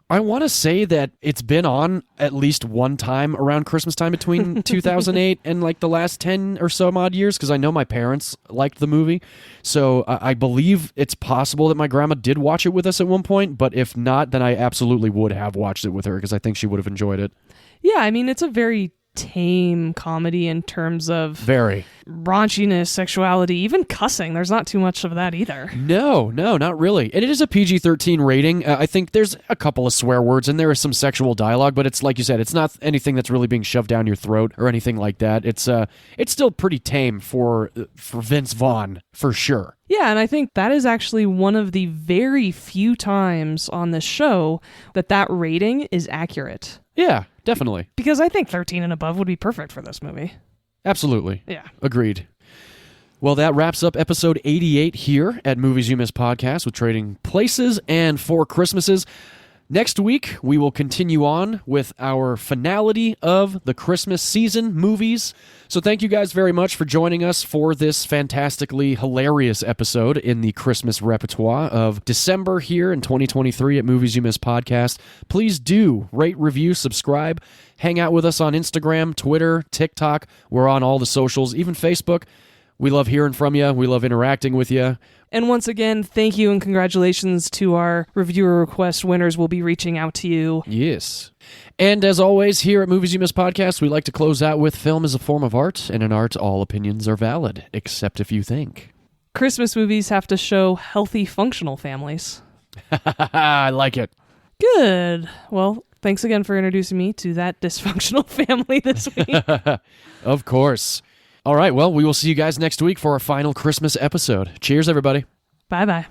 I want to say that it's been on at least one time around Christmas time between 2008 and like the last 10 or so odd years, because I know my parents liked the movie. So I believe it's possible that my grandma did watch it with us at one point, but if not, then I absolutely would have watched it with her because I think she would have enjoyed it. Yeah, I mean, it's a very tame comedy in terms of Very. raunchiness, sexuality, even cussing. There's not too much of that either. No, not really. And it is a PG-13 rating. I think there's a couple of swear words and there is some sexual dialogue, but it's like you said, it's not anything that's really being shoved down your throat or anything like that. It's still pretty tame for Vince Vaughn, for sure. Yeah, and I think that is actually one of the very few times on this show that rating is accurate. Yeah, definitely. Because I think 13 and above would be perfect for this movie. Absolutely. Yeah. Agreed. Well, that wraps up episode 88 here at Movies You Miss Podcast with Trading Places and Four Christmases. Next week, we will continue on with our finality of the Christmas season movies. So thank you guys very much for joining us for this fantastically hilarious episode in the Christmas repertoire of December here in 2023 at Movies You Miss Podcast. Please do rate, review, subscribe, hang out with us on Instagram, Twitter, TikTok. We're on all the socials, even Facebook. We love hearing from you. We love interacting with you. And once again, thank you and congratulations to our reviewer request winners. We'll be reaching out to you. Yes. And as always, here at Movies You Miss Podcast, we like to close out with film is a form of art, and in art, all opinions are valid, except if you think. Christmas movies have to show healthy, functional families. I like it. Good. Well, thanks again for introducing me to that dysfunctional family this week. Of course. All right, well, we will see you guys next week for our final Christmas episode. Cheers, everybody. Bye-bye.